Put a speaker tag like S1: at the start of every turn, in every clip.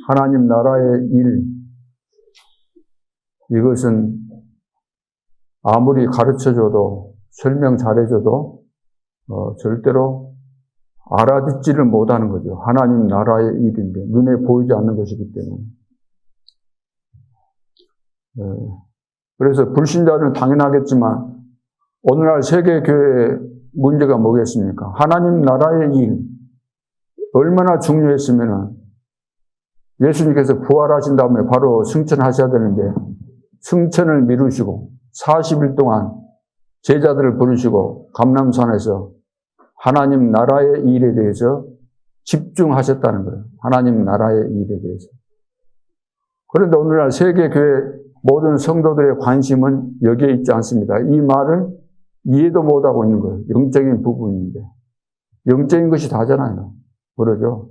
S1: 하나님 나라의 일, 이것은 아무리 가르쳐줘도 설명 잘해줘도 절대로 알아듣지를 못하는 거죠. 하나님 나라의 일인데 눈에 보이지 않는 것이기 때문에. 그래서 불신자는 당연하겠지만 오늘날 세계교회의 문제가 뭐겠습니까? 하나님 나라의 일, 얼마나 중요했으면 예수님께서 부활하신 다음에 바로 승천하셔야 되는데 승천을 미루시고 40일 동안 제자들을 부르시고 감람산에서 하나님 나라의 일에 대해서 집중하셨다는 거예요. 하나님 나라의 일에 대해서. 그런데 오늘날 세계교회 모든 성도들의 관심은 여기에 있지 않습니다. 이 말을 이해도 못하고 있는 거예요. 영적인 부분인데. 영적인 것이 다잖아요. 그러죠.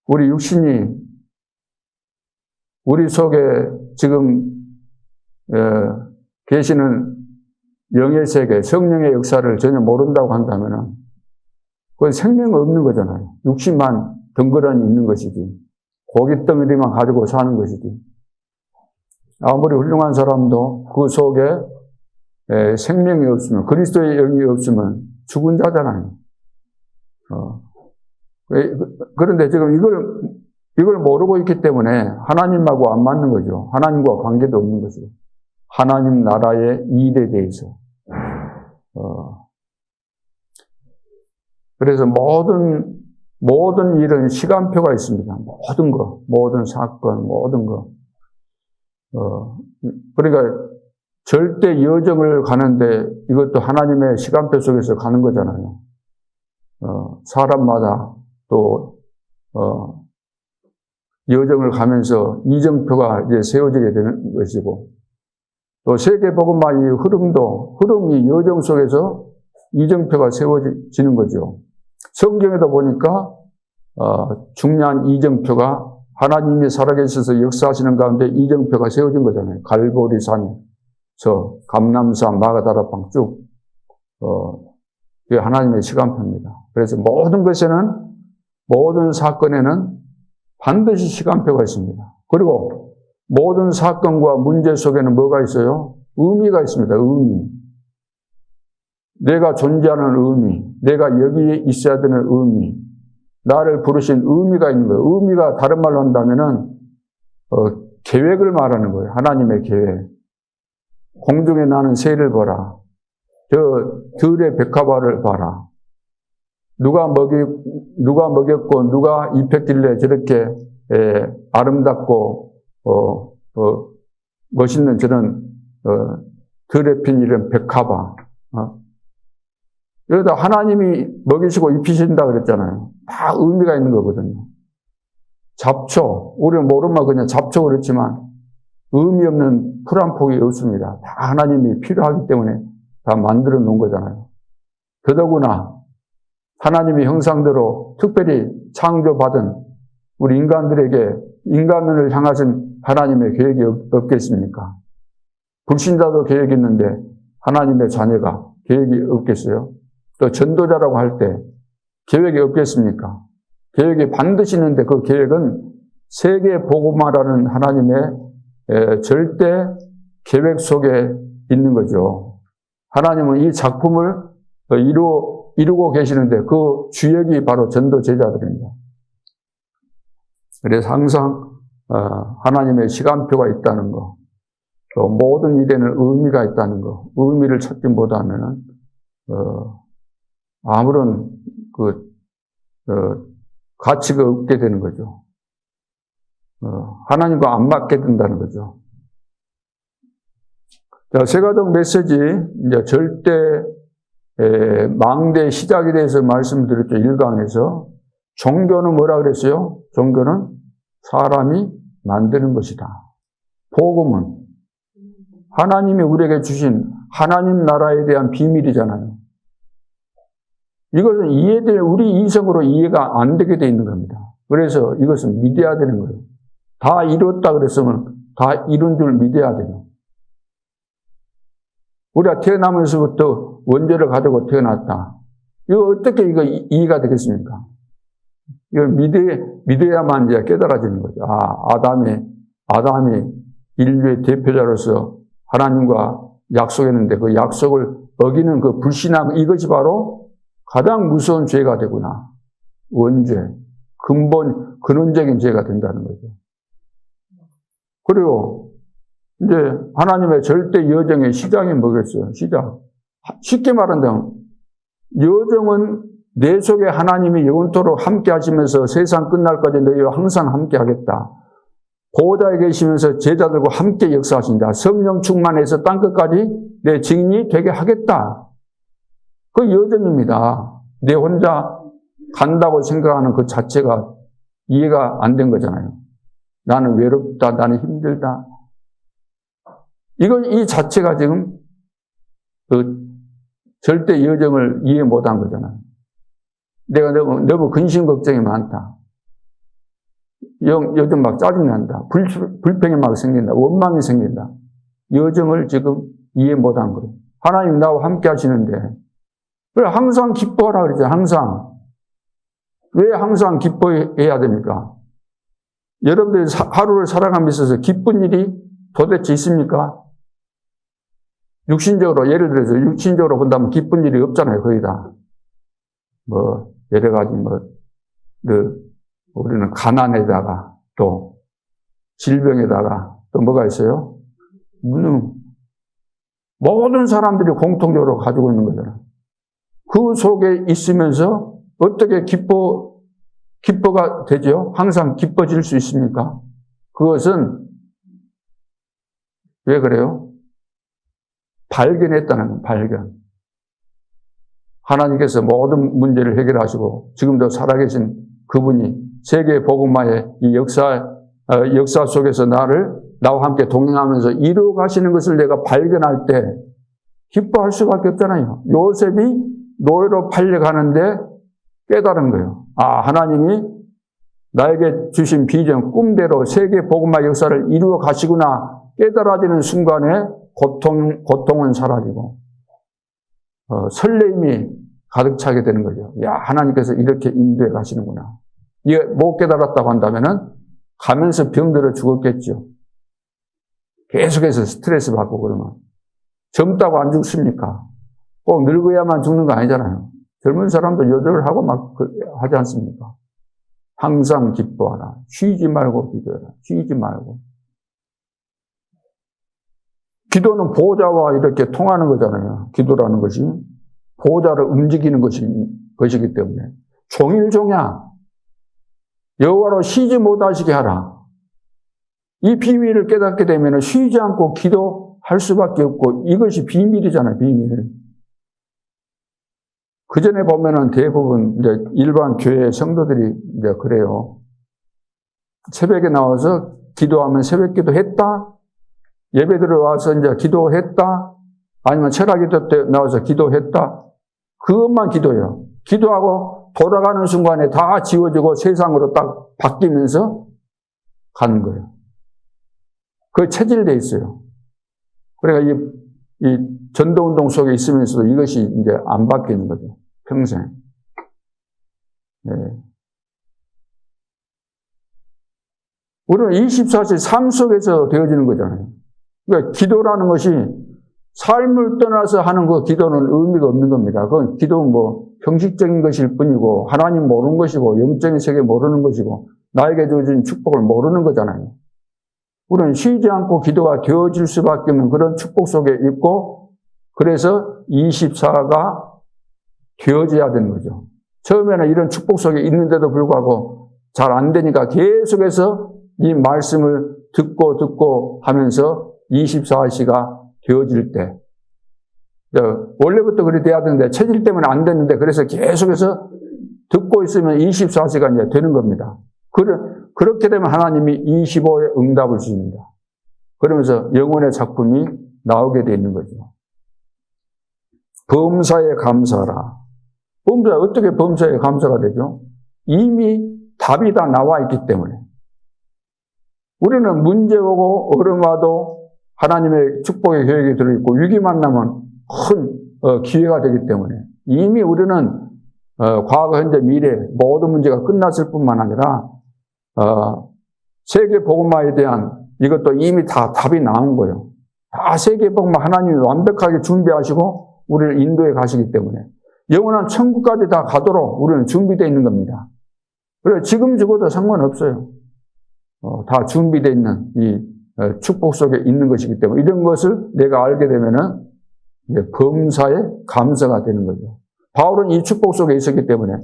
S1: 우리 육신이 우리 속에 지금 계시는 영의 세계, 성령의 역사를 전혀 모른다고 한다면 그건 생명 없는 거잖아요. 육신만 덩그러니 있는 것이지. 고깃 덩어리만 가지고 사는 것이지. 아무리 훌륭한 사람도 그 속에 생명이 없으면, 그리스도의 영이 없으면 죽은 자잖아요. 그런데 지금 이걸 모르고 있기 때문에 하나님하고 안 맞는 거죠. 하나님과 관계도 없는 거죠. 하나님 나라의 일에 대해서. 그래서 모든 일은 시간표가 있습니다. 모든 사건, 모든 거. 그러니까 절대 여정을 가는데 이것도 하나님의 시간표 속에서 가는 거잖아요. 사람마다 또, 여정을 가면서 이정표가 이제 세워지게 되는 것이고, 또 세계복음화의 흐름이 여정 속에서 이정표가 세워지는 거죠. 성경에도 보니까, 중요한 이정표가 하나님이 살아계셔서 역사하시는 가운데 이정표가 세워진 거잖아요. 갈보리산에서 감람산, 마가다라방 쭉, 그게 하나님의 시간표입니다. 그래서 모든 사건에는 반드시 시간표가 있습니다. 그리고 모든 사건과 문제 속에는 뭐가 있어요? 의미가 있습니다. 의미. 내가 존재하는 의미, 내가 여기에 있어야 되는 의미, 나를 부르신 의미가 있는 거예요. 의미가 다른 말로 한다면은 계획을 말하는 거예요. 하나님의 계획. 공중에 나는 새를 보라. 저 들의 백합화를 봐라. 누가 먹였고 누가 입혔길래 저렇게 아름답고 멋있는 저런 들에 핀 이런 백합화. 여기다 하나님이 먹이시고 입히신다 그랬잖아요. 다 의미가 있는 거거든요. 잡초, 우리는 모르면 그냥 잡초 그렇지만 의미 없는 풀 한 폭이 없습니다. 다 하나님이 필요하기 때문에 다 만들어 놓은 거잖아요. 더더구나 하나님의 형상대로 특별히 창조받은 우리 인간들에게 인간을 향하신 하나님의 계획이 없겠습니까? 불신자도 계획이 있는데 하나님의 자녀가 계획이 없겠어요? 또 전도자라고 할 때 계획이 없겠습니까? 계획이 반드시 있는데 그 계획은 세계 복음화라는 하나님의 절대 계획 속에 있는 거죠. 하나님은 이 작품을 이루고 계시는데 그 주역이 바로 전도 제자들입니다. 그래서 항상 하나님의 시간표가 있다는 거, 또 모든 일에는 의미가 있다는 거, 의미를 찾지 못하면은 아무런 가치가 없게 되는 거죠. 하나님과 안 맞게 된다는 거죠. 자, 세가족 메시지, 이제 절대 망대의 시작에 대해서 말씀드렸죠. 1강에서. 종교는 뭐라 그랬어요? 종교는 사람이 만드는 것이다. 복음은 하나님이 우리에게 주신 하나님 나라에 대한 비밀이잖아요. 이것은 우리 이성으로 이해가 안 되게 돼 있는 겁니다. 그래서 이것은 믿어야 되는 거예요. 다 이뤘다 그랬으면 다 이룬 줄 믿어야 돼요. 우리가 태어나면서부터 원죄를 가지고 태어났다. 이거 어떻게 이해가 되겠습니까? 이걸 믿어야만 이제 깨달아지는 거죠. 아담이 인류의 대표자로서 하나님과 약속했는데 그 약속을 어기는 그 불신앙, 이것이 바로 가장 무서운 죄가 되구나. 원죄, 근원적인 죄가 된다는 거죠. 그리고 이제 하나님의 절대 여정의 시작이 뭐겠어요? 시작. 쉽게 말한다면 여정은 내 속에 하나님이 영원토록 함께 하시면서 세상 끝날까지 너희와 항상 함께 하겠다. 보호자에 계시면서 제자들과 함께 역사하신다. 성령 충만해서 땅끝까지 내 증인이 되게 하겠다. 그 여정입니다. 내 혼자 간다고 생각하는 그 자체가 이해가 안 된 거잖아요. 나는 외롭다, 나는 힘들다. 이 자체가 지금 그 절대 여정을 이해 못한 거잖아요. 내가 너무 근심 걱정이 많다. 요즘 막 짜증난다. 불평이 막 생긴다. 원망이 생긴다. 여정을 지금 이해 못한 거예요. 하나님 나와 함께 하시는데 그래 항상 기뻐하라 그러죠. 항상. 왜 항상 기뻐해야 됩니까? 여러분들이 하루를 살아가면서 있어서 기쁜 일이 도대체 있습니까? 육신적으로, 예를 들어서 육신적으로 본다면 기쁜 일이 없잖아요. 거의 다. 여러 가지 우리는 가난에다가 또 질병에다가 또 뭐가 있어요? 무능. 모든 사람들이 공통적으로 가지고 있는 거잖아요. 그 속에 있으면서 어떻게 기뻐가 되죠? 항상 기뻐질 수 있습니까? 그것은 왜 그래요? 발견했다는 거예요. 발견. 하나님께서 모든 문제를 해결하시고 지금도 살아계신 그분이 세계 복음화의 이 역사 속에서 나와 함께 동행하면서 이루어 가시는 것을 내가 발견할 때 기뻐할 수밖에 없잖아요. 요셉이 노예로 팔려가는데 깨달은 거예요. 하나님이 나에게 주신 비전, 꿈대로 세계 복음화 역사를 이루어 가시구나 깨달아지는 순간에 고통은 사라지고 설레임이 가득 차게 되는 거죠. 하나님께서 이렇게 인도해 가시는구나. 이게 못 깨달았다고 한다면은 가면서 병들어 죽었겠죠. 계속해서 스트레스 받고 그러면. 젊다고 안 죽습니까? 꼭 늙어야만 죽는 거 아니잖아요. 젊은 사람도 여덟을 하고 막 하지 않습니까? 항상 기뻐하라. 쉬지 말고 기도해라. 쉬지 말고. 기도는 보호자와 이렇게 통하는 거잖아요. 기도라는 것이. 보호자를 움직이는 것이기 때문에. 종일종야. 여호와로 쉬지 못하시게 하라. 이 비밀을 깨닫게 되면 쉬지 않고 기도할 수밖에 없고 이것이 비밀이잖아요. 비밀. 그 전에 보면은 대부분 이제 일반 교회 성도들이 이제 그래요. 새벽에 나와서 기도하면 새벽 기도했다. 예배 들어와서 이제 기도했다. 아니면 철학기도 때 나와서 기도했다. 그것만 기도해요. 기도하고 돌아가는 순간에 다 지워지고 세상으로 딱 바뀌면서 가는 거예요. 그게 체질되어 있어요. 그러니까 이 전도운동 속에 있으면서도 이것이 이제 안 바뀌는 거죠. 평생. 네. 우리는 24시 삶 속에서 되어지는 거잖아요. 그러니까 기도라는 것이 삶을 떠나서 하는 그 기도는 의미가 없는 겁니다. 그건 기도는 형식적인 것일 뿐이고 하나님 모르는 것이고 영적인 세계 모르는 것이고 나에게 주어진 축복을 모르는 거잖아요. 우리는 쉬지 않고 기도가 되어질 수밖에 없는 그런 축복 속에 있고 그래서 24가 되어져야 되는 거죠. 처음에는 이런 축복 속에 있는데도 불구하고 잘 안 되니까 계속해서 이 말씀을 듣고 하면서 24시가 되어질 때 원래부터 그렇게 돼야 되는데 체질 때문에 안 됐는데 그래서 계속해서 듣고 있으면 24시가 이제 되는 겁니다. 그렇게 되면 하나님이 25의 응답을 주십니다. 그러면서 영혼의 작품이 나오게 되어 있는 거죠. 범사에 감사하라. 어떻게 범사에 감사가 되죠? 이미 답이 다 나와 있기 때문에. 우리는 문제 오고 어려움 와도 하나님의 축복의 계획이 들어있고 위기 만나면 큰 기회가 되기 때문에 이미 우리는 과거, 현재, 미래 모든 문제가 끝났을 뿐만 아니라 세계복음화에 대한 이것도 이미 다 답이 나온 거예요. 다 세계복음화 하나님이 완벽하게 준비하시고 우리를 인도해 가시기 때문에 영원한 천국까지 다 가도록 우리는 준비되어 있는 겁니다. 그래서 지금 죽어도 상관없어요. 다 준비되어 있는 이 축복 속에 있는 것이기 때문에 이런 것을 내가 알게 되면은 범사에 감사가 되는 거죠. 바울은 이 축복 속에 있었기 때문에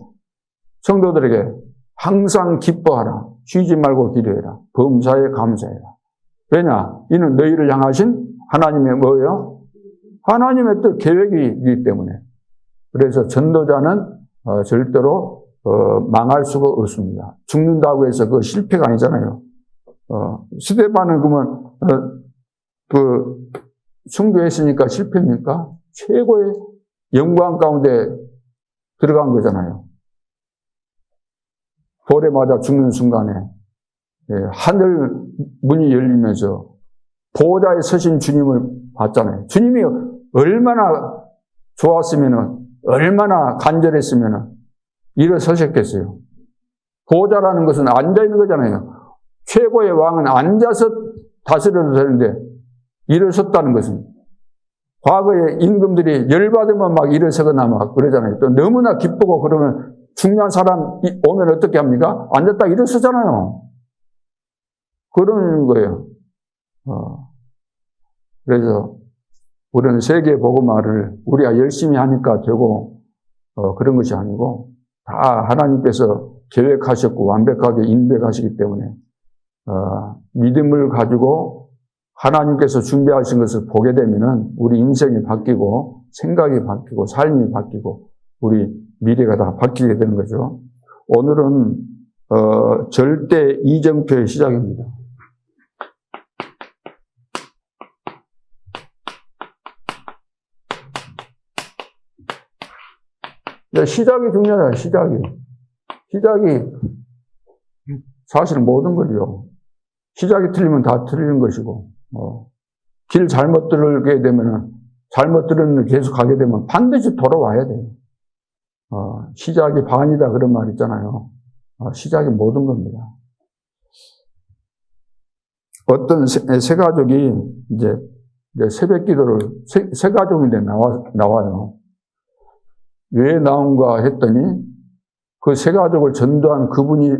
S1: 성도들에게 항상 기뻐하라. 쉬지 말고 기도해라. 범사에 감사해라. 왜냐? 이는 너희를 향하신 하나님의 뭐예요? 하나님의 뜻 계획이기 때문에. 그래서 전도자는 절대로 망할 수가 없습니다. 죽는다고 해서 그 실패가 아니잖아요. 스데반은 그러면 순교했으니까 실패입니까? 최고의 영광 가운데 들어간 거잖아요. 돌에 맞아 죽는 순간에 하늘 문이 열리면서 보호자에 서신 주님을 봤잖아요. 주님이 얼마나 좋았으면은, 얼마나 간절했으면은 일어서셨겠어요. 보호자라는 것은 앉아 있는 거잖아요. 최고의 왕은 앉아서 다스려도 되는데 일어섰다는 것은 과거에 임금들이 열받으면 막 일어서거나 막 그러잖아요. 또 너무나 기쁘고 그러면 중요한 사람 오면 어떻게 합니까? 앉았다 일어서잖아요. 그러는 거예요. 그래서 우리는 세계 복음화를 우리가 열심히 하니까 되고 그런 것이 아니고 다 하나님께서 계획하셨고 완벽하게 인도해 가시기 때문에 믿음을 가지고 하나님께서 준비하신 것을 보게 되면은 우리 인생이 바뀌고 생각이 바뀌고 삶이 바뀌고 우리 미래가 다 바뀌게 되는 거죠. 오늘은 절대 이정표의 시작입니다. 시작이 중요해요. 시작이 사실 모든 거죠. 시작이 틀리면 다 틀리는 것이고 길 잘못 들게 되면은 잘못 들은 계속 가게 되면 반드시 돌아와야 돼요. 시작이 반이다 그런 말 있잖아요. 시작이 모든 겁니다. 어떤 세 가족이 이제 새벽 기도를 세 가족인데 나와요. 왜 나온가 했더니 그 세 가족을 전도한 그분이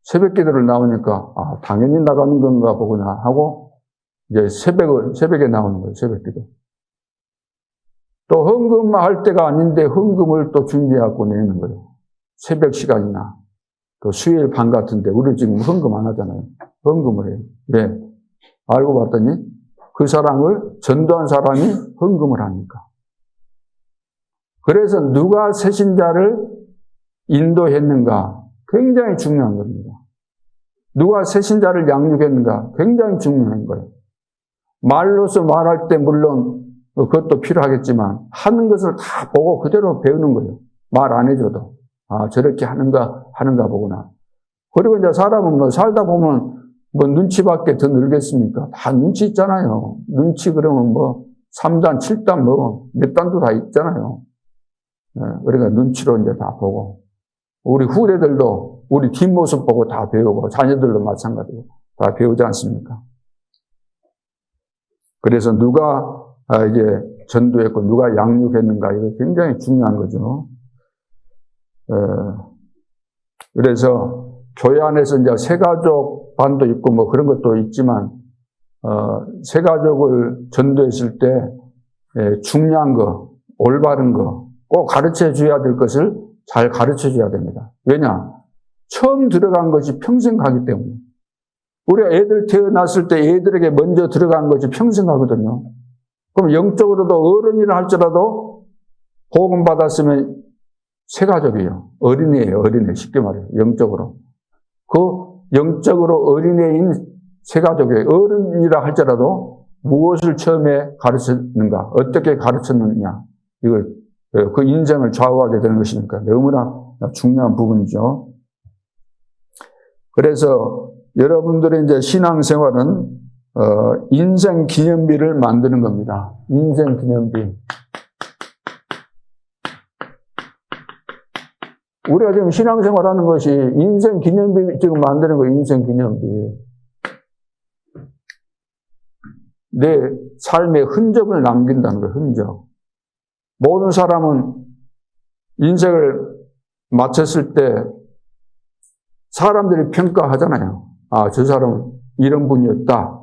S1: 새벽 기도를 나오니까 당연히 나가는 건가 보구나 하고 이제 새벽에 나오는 거예요. 새벽 기도. 또 헌금할 때가 아닌데 헌금을 또 준비하고 내는 거예요. 새벽 시간이나 또 수요일 밤 같은데 우리 지금 헌금 안 하잖아요. 헌금을 해요. 왜? 알고 봤더니 그 사람을 전도한 사람이 헌금을 하니까. 그래서 누가 새신자를 인도했는가 굉장히 중요한 겁니다. 누가 새신자를 양육했는가 굉장히 중요한 거예요. 말로서 말할 때 물론 그것도 필요하겠지만 하는 것을 다 보고 그대로 배우는 거예요. 말 안 해줘도 저렇게 하는가 보구나. 그리고 이제 사람은 뭐 살다 보면 뭐 눈치밖에 더 늘겠습니까? 다 눈치 있잖아요. 눈치 그러면 뭐 3단, 7단 뭐 몇 단도 다 있잖아요. 그러니까 눈치로 이제 다 보고 우리 후대들도 우리 뒷모습 보고 다 배우고 자녀들도 마찬가지고 다 배우지 않습니까? 그래서 누가 이제 전도했고 누가 양육했는가 이거 굉장히 중요한 거죠. 그래서 교회 안에서 이제 새가족 반도 있고 뭐 그런 것도 있지만 새가족을 전도했을 때 중요한 거, 올바른 거 꼭 가르쳐 줘야 될 것을 잘 가르쳐 줘야 됩니다. 왜냐? 처음 들어간 것이 평생 가기 때문에. 우리가 애들 태어났을 때 애들에게 먼저 들어간 것이 평생 가거든요. 그럼 영적으로도 어른이라 할지라도 복음 받았으면 새가족이에요. 어린애예요. 어린애. 쉽게 말해요. 영적으로. 그 영적으로 어린애인 새가족이에요. 어른이라 할지라도 무엇을 처음에 가르쳤는가? 어떻게 가르쳤느냐? 이걸 그 인생을 좌우하게 되는 것이니까 너무나 중요한 부분이죠. 그래서 여러분들의 이제 신앙생활은 인생 기념비를 만드는 겁니다. 인생 기념비. 우리가 지금 신앙생활 하는 것이 인생 기념비 지금 만드는 거예요. 인생 기념비. 내 삶의 흔적을 남긴다는 거예요. 흔적. 모든 사람은 인생을 마쳤을 때 사람들이 평가하잖아요. 아, 저 사람은 이런 분이었다.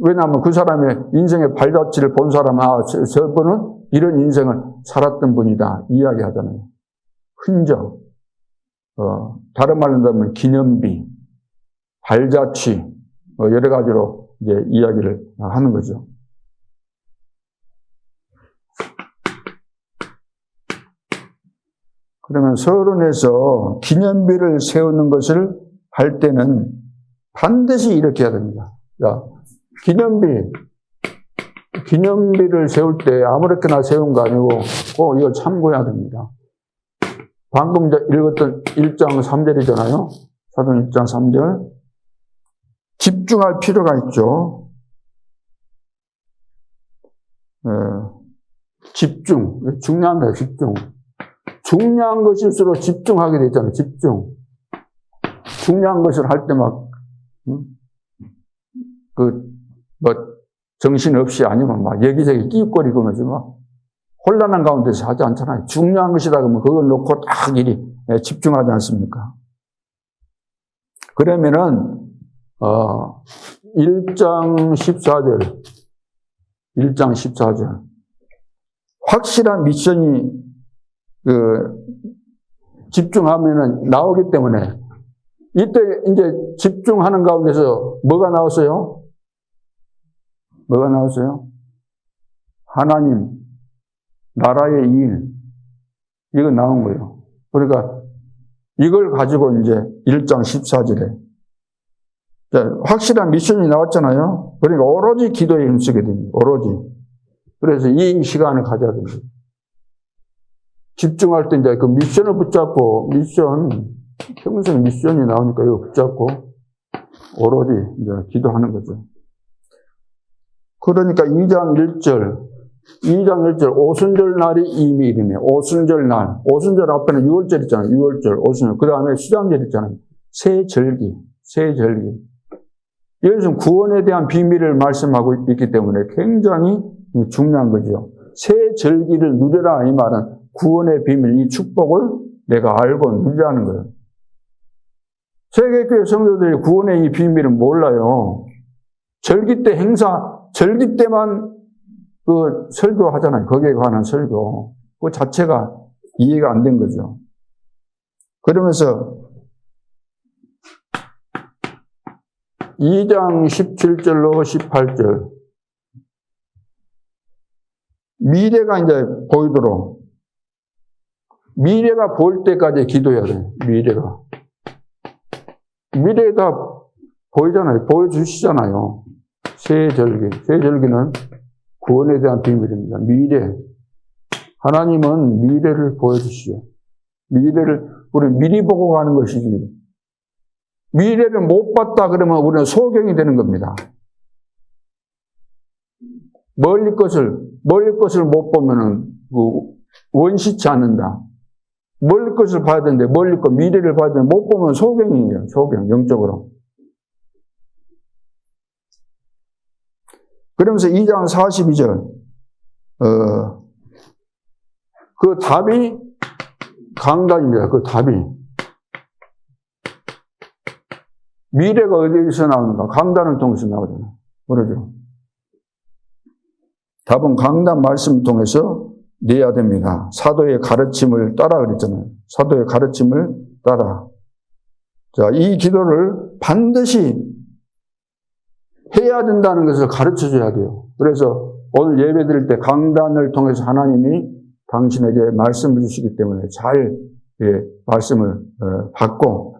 S1: 왜냐하면 그 사람의 인생의 발자취를 본 사람은 아, 저분은 이런 인생을 살았던 분이다. 이야기하잖아요. 흔적. 다른 말로 하면 기념비, 발자취, 여러 가지로 이제 이야기를 하는 거죠. 그러면 서론에서 기념비를 세우는 것을 할 때는 반드시 이렇게 해야 됩니다. 자, 기념비를 세울 때 아무렇게나 세운 거 아니고 꼭 이걸 참고해야 됩니다. 방금 읽었던 1장 3절이잖아요. 사도행 1장 3절. 집중할 필요가 있죠. 집중. 중요합니다. 집중. 중요한 것일수록 집중하게 되잖아요. 집중. 중요한 것을 할 때 정신없이 아니면 막 여기저기 끼웃거리면서 막 혼란한 가운데서 하지 않잖아요. 중요한 것이다 그러면 그걸 놓고 딱 일이 집중하지 않습니까? 그러면은, 1장 14절. 확실한 미션이, 집중하면은 나오기 때문에, 이때 이제 집중하는 가운데서 뭐가 나왔어요? 하나님, 나라의 일, 이거 나온 거예요. 그러니까 이걸 가지고 이제 1장 14절에 확실한 미션이 나왔잖아요. 그러니까 오로지 기도에 힘쓰게 됩니다. 오로지. 그래서 이 시간을 가져야 됩니다. 집중할 때 이제 그 미션을 붙잡고, 평생 미션이 나오니까 이거 붙잡고 오로지 이제 기도하는 거죠. 그러니까 2장 1절, 오순절 날이 이미 이르네. 오순절 날. 오순절 앞에는 6월절 있잖아요. 6월절, 오순절. 그 다음에 수장절 있잖아요. 새절기. 여기서 구원에 대한 비밀을 말씀하고 있기 때문에 굉장히 중요한 거죠. 새절기를 누려라 이 말은 구원의 비밀, 이 축복을 내가 알고 누리라는 거예요. 세계교회 성도들이 구원의 이 비밀을 몰라요. 절기 때만 설교하잖아요. 거기에 관한 설교. 그 자체가 이해가 안 된 거죠. 그러면서 2장 17절로 18절. 미래가 이제 보이도록. 미래가 보일 때까지 기도해야 돼요. 미래가 보이잖아요. 보여주시잖아요. 새절기는 구원에 대한 비밀입니다. 미래. 하나님은 미래를 보여주시오. 우리 미리 보고 가는 것이지. 미래를 못 봤다 그러면 우리는 소경이 되는 겁니다. 멀리 것을 못 보면은 원시치 않는다. 멀리 것을 봐야 되는데, 미래를 봐야 되는데, 못 보면 소경이에요. 영적으로. 그러면서 2장 42절, 그 답이 강단입니다. 그 답이. 미래가 어디에서 나오는가? 강단을 통해서 나오잖아요. 그러죠. 답은 강단 말씀을 통해서 내야 됩니다. 사도의 가르침을 따라 그랬잖아요. 사도의 가르침을 따라. 자, 이 기도를 반드시 해야 된다는 것을 가르쳐 줘야 돼요. 그래서 오늘 예배 드릴 때 강단을 통해서 하나님이 당신에게 말씀을 주시기 때문에 잘 말씀을 받고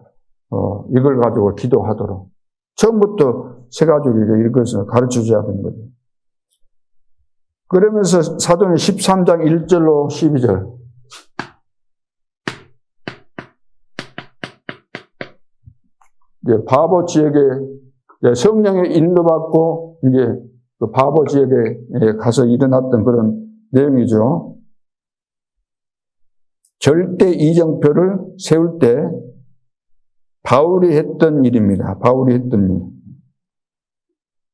S1: 이걸 가지고 기도하도록 처음부터 세 가족에게 이것을 가르쳐 줘야 되는 거죠. 그러면서 사도행 13장 1절로 12절. 이제 바보 지역에 성령의 인도받고 이제 그 바보 지역에 가서 일어났던 그런 내용이죠. 절대 이정표를 세울 때 바울이 했던 일입니다. 바울이 했던 일.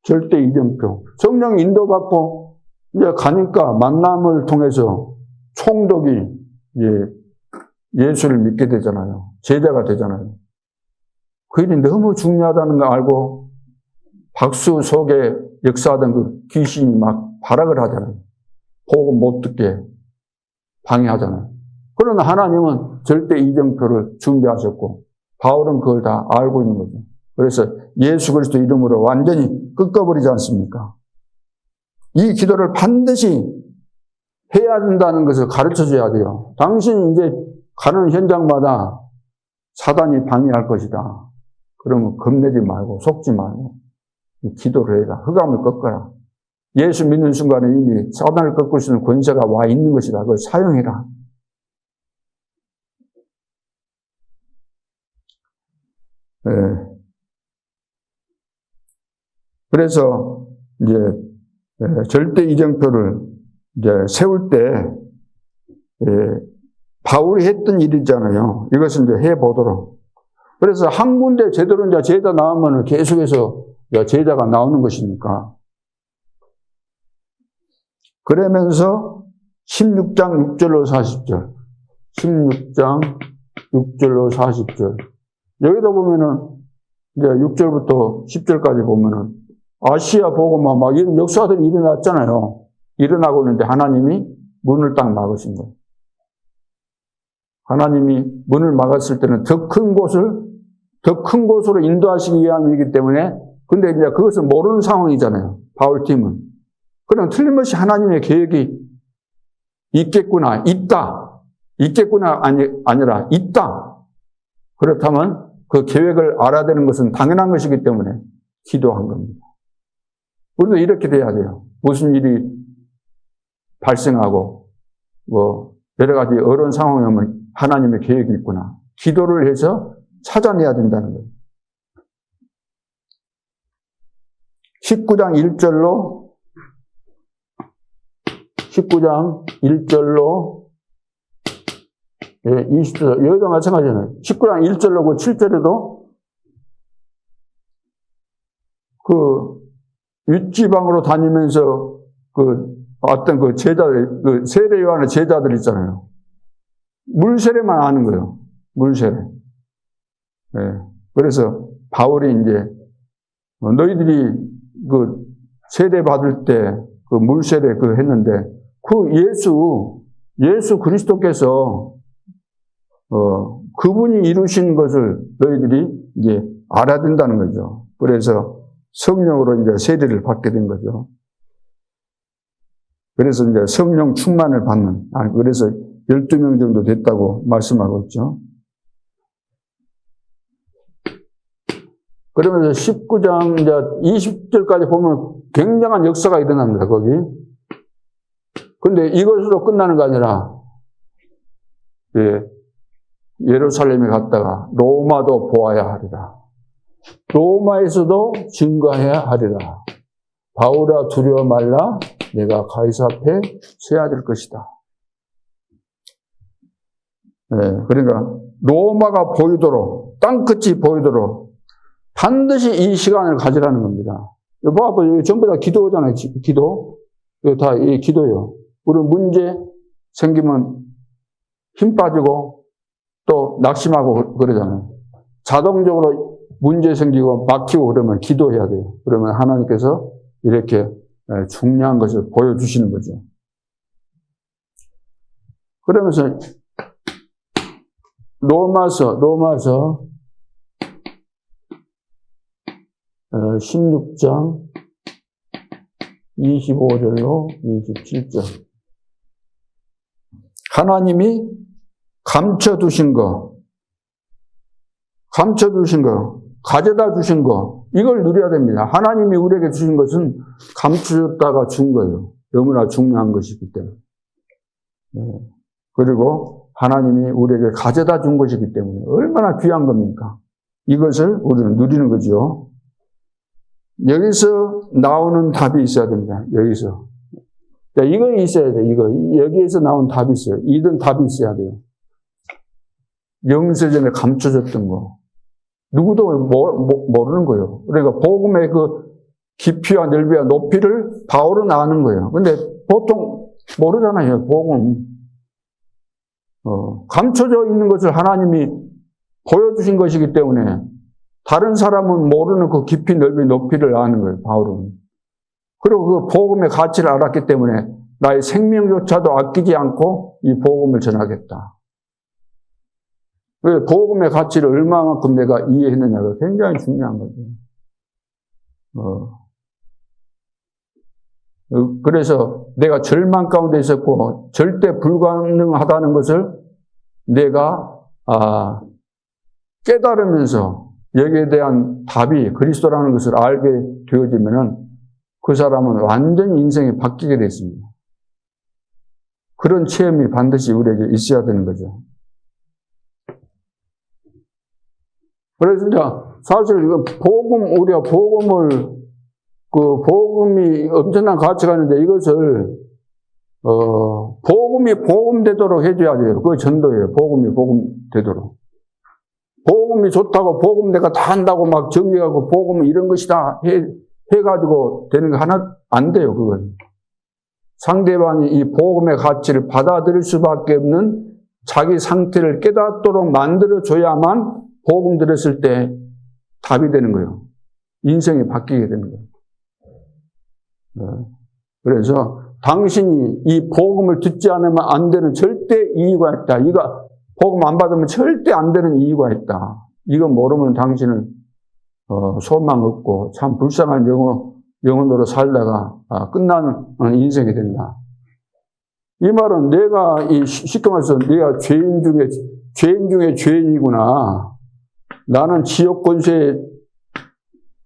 S1: 절대 이정표. 성령 인도받고 이제 가니까 만남을 통해서 총독이 예수를 믿게 되잖아요. 제자가 되잖아요. 그 일이 너무 중요하다는 걸 알고 박수 속에 역사하던 그 귀신이 막 발악을 하잖아요. 보고 못 듣게 방해하잖아요. 그러나 하나님은 절대 이정표를 준비하셨고 바울은 그걸 다 알고 있는 거죠. 그래서 예수 그리스도 이름으로 완전히 꺾어버리지 않습니까? 이 기도를 반드시 해야 된다는 것을 가르쳐줘야 돼요. 당신이 이제 가는 현장마다 사단이 방해할 것이다. 그러면 겁내지 말고 속지 말고 기도를 해라. 흑암을 꺾어라. 예수 믿는 순간에 이미 사단을 꺾을 수 있는 권세가 와 있는 것이다. 그걸 사용해라. 네. 그래서 이제 절대 이정표를 이제 세울 때 바울이 했던 일이잖아요. 이것을 이제 해보도록. 그래서 한 군데 제대로 이제 제자 나오면 계속해서 제자가 나오는 것이니까. 그러면서 16장 6절로 40절. 16장 6절로 40절. 여기다 보면은 이제 6절부터 10절까지 보면은 아시아 보고마 막 이런 역사들이 일어났잖아요. 일어나고 있는데 하나님이 문을 딱 막으신 거예요. 하나님이 문을 막았을 때는 더 큰 곳으로 인도하시기 위함이기 때문에 근데 이제 그것을 모르는 상황이잖아요. 바울팀은. 그럼 틀림없이 하나님의 계획이 있겠구나, 있다. 있겠구나, 아니라 있다. 그렇다면 그 계획을 알아야 되는 것은 당연한 것이기 때문에 기도한 겁니다. 우리도 이렇게 돼야 돼요. 무슨 일이 발생하고 여러 가지 어려운 상황이 오면 하나님의 계획이 있구나. 기도를 해서 찾아내야 된다는 거예요. 19장 1절로 20절, 여기도 마찬가지잖아요. 19장 1절로 7절에도 윗지방으로 다니면서 어떤 제자들, 세례 요한의 제자들 있잖아요. 물세례만 아는 거예요. 물세례. 네. 그래서 바울이 이제 너희들이 세례 받을 때 물세례 했는데 예수 그리스도께서 그분이 이루신 것을 너희들이 이제 알아야 된다는 거죠. 그래서 성령으로 이제 세례를 받게 된 거죠. 그래서 이제 성령 충만을 받는, 그래서 12명 정도 됐다고 말씀하고 있죠. 그러면서 19장 이제 20절까지 보면 굉장한 역사가 일어납니다, 거기. 근데 이것으로 끝나는 게 아니라, 예루살렘에 갔다가 로마도 보아야 하리라. 로마에서도 증거해야 하리라. 바울아 두려워 말라. 내가 가이사 앞에 서야 될 것이다. 네, 그러니까 로마가 보이도록, 땅끝이 보이도록 반드시 이 시간을 가지라는 겁니다. 봐봐, 이거 전부 다 기도잖아요. 기도. 이거 다 이 기도예요. 우리 문제 생기면 힘 빠지고 또 낙심하고 그러잖아요. 자동적으로 문제 생기고 막히고 그러면 기도해야 돼요. 그러면 하나님께서 이렇게 중요한 것을 보여주시는 거죠. 그러면서 로마서 16장 25절로 27절. 하나님이 감춰두신 거, 가져다 주신 거, 이걸 누려야 됩니다. 하나님이 우리에게 주신 것은 감추었다가 준 거예요. 너무나 중요한 것이기 때문에. 그리고 하나님이 우리에게 가져다 준 것이기 때문에 얼마나 귀한 겁니까? 이것을 우리는 누리는 거죠. 여기서 나오는 답이 있어야 됩니다. 여기서. 이거 있어야 돼요. 여기에서 나온 답이 있어요. 이런 답이 있어야 돼요. 영세전에 감춰졌던 거. 누구도 모르는 거예요. 그러니까 복음의 그 깊이와 넓이와 높이를 바울은 아는 거예요. 근데 보통 모르잖아요, 복음. 감춰져 있는 것을 하나님이 보여주신 것이기 때문에 다른 사람은 모르는 그 깊이, 넓이, 높이를 아는 거예요, 바울은. 그리고 그 복음의 가치를 알았기 때문에 나의 생명조차도 아끼지 않고 이 복음을 전하겠다. 복음의 가치를 얼마만큼 내가 이해했느냐가 굉장히 중요한 거죠. 그래서 내가 절망 가운데 있었고 절대 불가능하다는 것을 내가 깨달으면서 여기에 대한 답이 그리스도라는 것을 알게 되어지면은 그 사람은 완전히 인생이 바뀌게 됐습니다. 그런 체험이 반드시 우리에게 있어야 되는 거죠. 그래서 이제 사실 우리가 복음이 엄청난 가치가 있는데 이것을, 복음이 복음되도록 해줘야 돼요. 그게 전도예요. 복음이 복음되도록. 복음이 좋다고 복음 내가 다 한다고 막 정리하고 복음은 이런 것이다 해가지고 되는 거 하나 안 돼요, 그건. 상대방이 이 복음의 가치를 받아들일 수밖에 없는 자기 상태를 깨닫도록 만들어줘야만 복음 들었을 때 답이 되는 거예요. 인생이 바뀌게 되는 거예요. 그래서 당신이 이 복음을 듣지 않으면 안 되는 절대 이유가 있다. 이거 복음 안 받으면 절대 안 되는 이유가 있다. 이거 모르면 당신은 소망 없고 참 불쌍한 영혼으로 살다가 끝나는 인생이 된다. 이 말은 내가 쉽게 말해서 내가 죄인 중에 죄인이구나. 나는 지옥 권세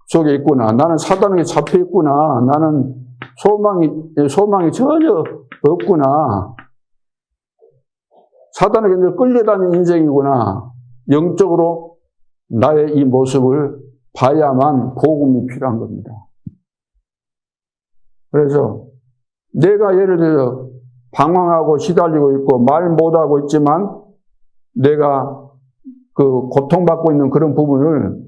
S1: 속에 있구나. 나는 사단에게 잡혀 있구나. 나는 소망이 전혀 없구나. 사단에게 끌려다니는 인생이구나. 영적으로 나의 이 모습을 봐야만 복음이 필요한 겁니다. 그래서 내가 예를 들어 방황하고 시달리고 있고 말 못하고 있지만 내가 그 고통받고 있는 그런 부분을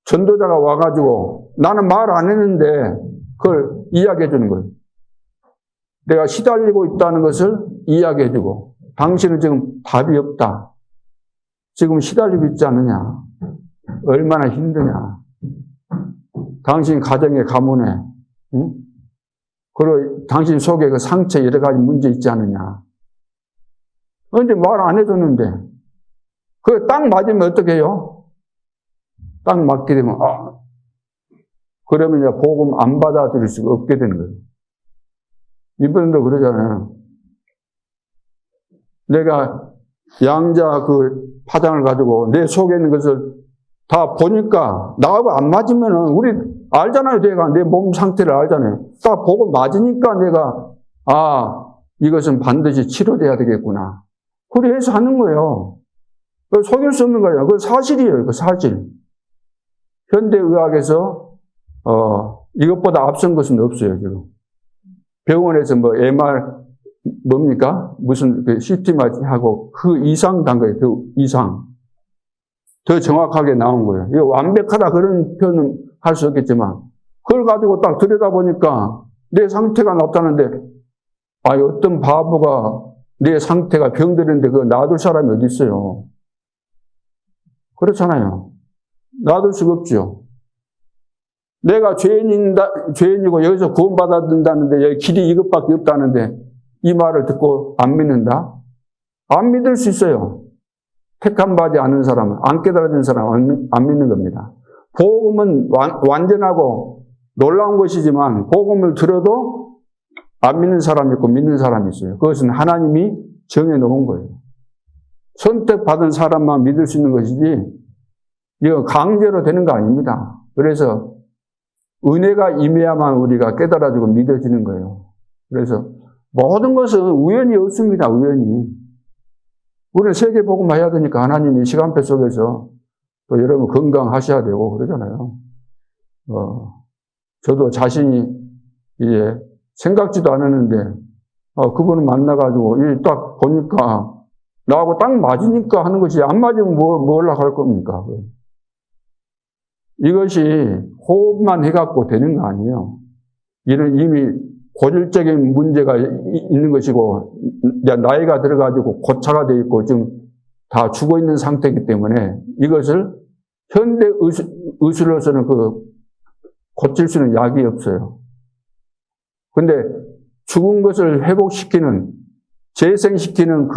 S1: 전도자가 와가지고 나는 말 안 했는데 그걸 이야기해 주는 거예요. 내가 시달리고 있다는 것을 이야기해 주고 당신은 지금 답이 없다. 지금 시달리고 있지 않느냐. 얼마나 힘드냐. 당신 가정의 가문에 응? 그리고 당신 속에 그 상처 여러 가지 문제 있지 않느냐. 근데 말 안 해줬는데 그게 딱 맞으면 어떻게 해요? 딱 맞게 되면 그러면 이제 복음 안 받아들일 수가 없게 되는 거예요. 이분도 그러잖아요. 내가 양자 그 파장을 가지고 내 속에 있는 것을 다 보니까 나하고 안 맞으면은 우리 알잖아요. 내가 내 몸 상태를 알잖아요. 딱 보고 맞으니까 내가 이것은 반드시 치료돼야 되겠구나. 그래 해서 하는 거예요. 속일 수 없는 거예요. 그건 사실이에요. 그 사실. 현대의학에서 이것보다 앞선 것은 없어요. 지금 병원에서 뭐 MR 뭡니까? 무슨 그 CT하고 그 이상 단계예요. 그 이상. 더 정확하게 나온 거예요. 이거 완벽하다 그런 표현은 할 수 없겠지만 그걸 가지고 딱 들여다보니까 내 상태가 나타나는데 어떤 바보가 내 상태가 병들었는데 그거 놔둘 사람이 어디 있어요? 그렇잖아요. 놔둘 수가 없죠. 내가 죄인이고 여기서 구원받아든다는데 여기 길이 이것밖에 없다는데 이 말을 듣고 안 믿는다? 안 믿을 수 있어요. 택함 받지 않은 사람은, 안 깨달아진 사람은 안 믿는 겁니다. 복음은 완전하고 놀라운 것이지만 복음을 들어도 안 믿는 사람이 있고 믿는 사람이 있어요. 그것은 하나님이 정해놓은 거예요. 선택받은 사람만 믿을 수 있는 것이지 이거 강제로 되는 거 아닙니다. 그래서 은혜가 임해야만 우리가 깨달아지고 믿어지는 거예요. 그래서 모든 것은 우연이 없습니다. 우연이. 우리는 세계복음 해야 되니까 하나님이 시간표 속에서 또 여러분 건강하셔야 되고 그러잖아요. 저도 자신이 이제 생각지도 않았는데 그분을 만나가지고 딱 보니까 나하고 딱 맞으니까 하는 것이 안 맞으면 뭘 할 겁니까? 이것이 호흡만 해갖고 되는 거 아니에요. 이런 이미 고질적인 문제가 있는 것이고, 나이가 들어가지고 고차가 돼 있고, 지금 다 죽어 있는 상태이기 때문에 이것을 현대 의술로서는 고칠 수 있는 약이 없어요. 근데 죽은 것을 회복시키는, 재생시키는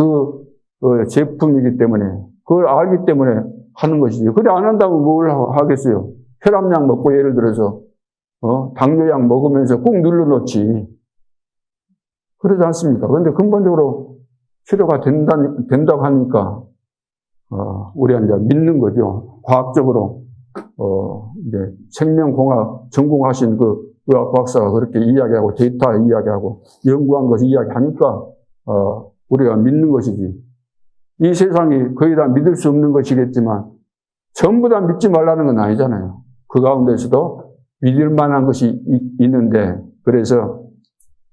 S1: 제품이기 때문에, 그걸 알기 때문에 하는 것이지. 그래, 안 한다면 뭘 하겠어요? 혈압약 먹고 예를 들어서, 당뇨약 먹으면서 꾹 눌러놓지. 그러지 않습니까? 그런데 근본적으로 치료가 된다고 하니까, 우리가 이제 믿는 거죠. 과학적으로, 이제 생명공학 전공하신 의학 박사가 그렇게 이야기하고 데이터 이야기하고 연구한 것을 이야기하니까, 우리가 믿는 것이지. 이 세상이 거의 다 믿을 수 없는 것이겠지만, 전부 다 믿지 말라는 건 아니잖아요. 그 가운데서도 믿을 만한 것이 있는데, 그래서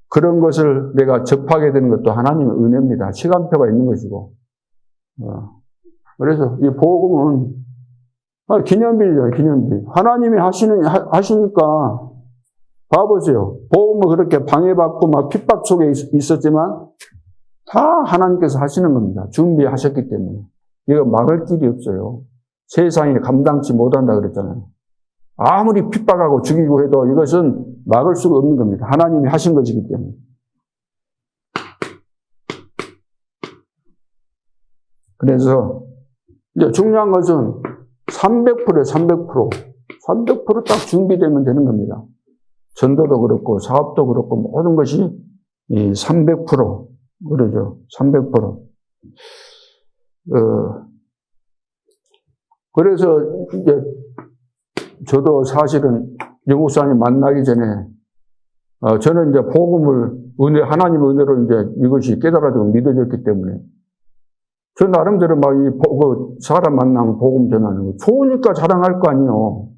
S1: 그런 것을 내가 접하게 되는 것도 하나님의 은혜입니다. 시간표가 있는 것이고. 그래서 이 복음은 기념비죠, 기념비. 하나님이 하시니까, 봐보세요. 복음은 그렇게 방해받고 막 핍박 속에 있었지만, 다 하나님께서 하시는 겁니다. 준비하셨기 때문에. 이거 막을 길이 없어요. 세상이 감당치 못한다 그랬잖아요. 아무리 핍박하고 죽이고 해도 이것은 막을 수가 없는 겁니다. 하나님이 하신 것이기 때문에. 그래서 이제 중요한 것은 300%에 300%. 300% 딱 준비되면 되는 겁니다. 전도도 그렇고 사업도 그렇고 모든 것이 300%. 그러죠. 300%. 그래서 이제 저도 사실은 영국사님 만나기 전에 저는 이제 복음을 하나님의 은혜로 이제 이것이 깨달아지고 믿어졌기 때문에 저 나름대로 막 사람 만나면 복음 전하는 거 좋으니까 자랑할 거 아니에요.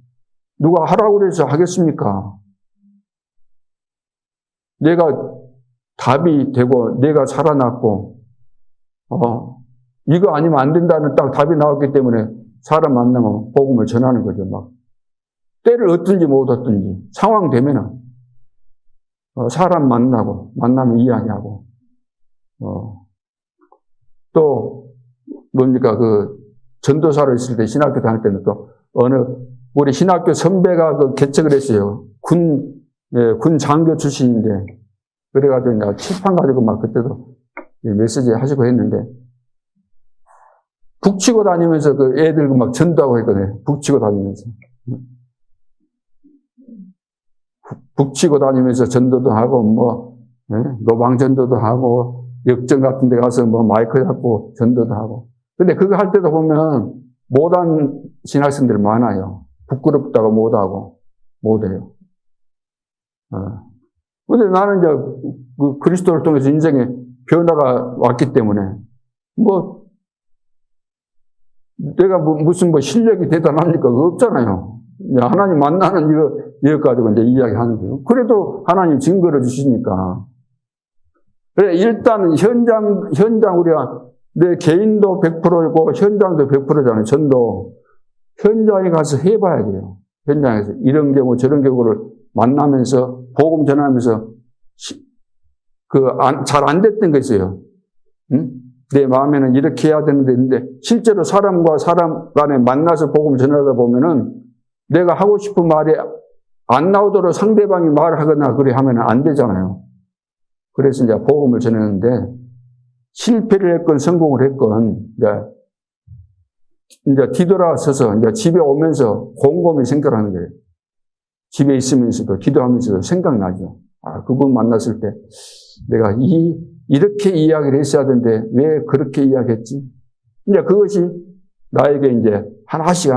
S1: 누가 하라고 그래서 하겠습니까? 내가 답이 되고 내가 살아났고 이거 아니면 안 된다는 딱 답이 나왔기 때문에 사람 만나면 복음을 전하는 거죠. 막 때를 얻든지 못 얻든지 상황 되면은 사람 만나면 이야기하고 또 뭡니까 전도사로 있을 때 신학교 다닐 때는 또 우리 신학교 선배가 개척을 했어요. 군 장교 출신인데 그래가지고 내가 칠판 가지고 막 그때도 메시지 하시고 했는데 북치고 다니면서 애들 막 전도하고 했거든요. 북치고 다니면서. 북치고 다니면서 전도도 하고, 노방 전도도 하고, 역전 같은 데 가서 마이크 잡고 전도도 하고. 근데 그거 할 때도 보면 못한 신학생들이 많아요. 부끄럽다고 못하고, 못해요. 근데 나는 이제 그리스도를 통해서 인생에 변화가 왔기 때문에, 내가 무슨 실력이 대단합니까? 그거 없잖아요. 하나님 만나는 이거 가지고 이제 이야기하는 거예요. 그래도 하나님 증거를 주시니까. 그래, 일단 현장 우리가 내 개인도 100%고 현장도 100%잖아요. 전도. 현장에 가서 해봐야 돼요. 현장에서. 이런 경우 저런 경우를 만나면서 복음 전하면서 잘 안 됐던 거 있어요. 응? 내 마음에는 이렇게 해야 되는데 실제로 사람과 사람 간에 만나서 복음 전하다 보면은 내가 하고 싶은 말이 안 나오도록 상대방이 말을 하거나 그래 하면 안 되잖아요. 그래서 이제 복음을 전했는데 실패를 했건 성공을 했건 이제 뒤돌아서서 이제 집에 오면서 곰곰이 생각하는 거예요. 집에 있으면서도 기도하면서도 생각나죠. 그분 만났을 때 내가 이렇게 이야기를 했어야 되는데 왜 그렇게 이야기했지? 이제 그것이 나에게 이제 하나씩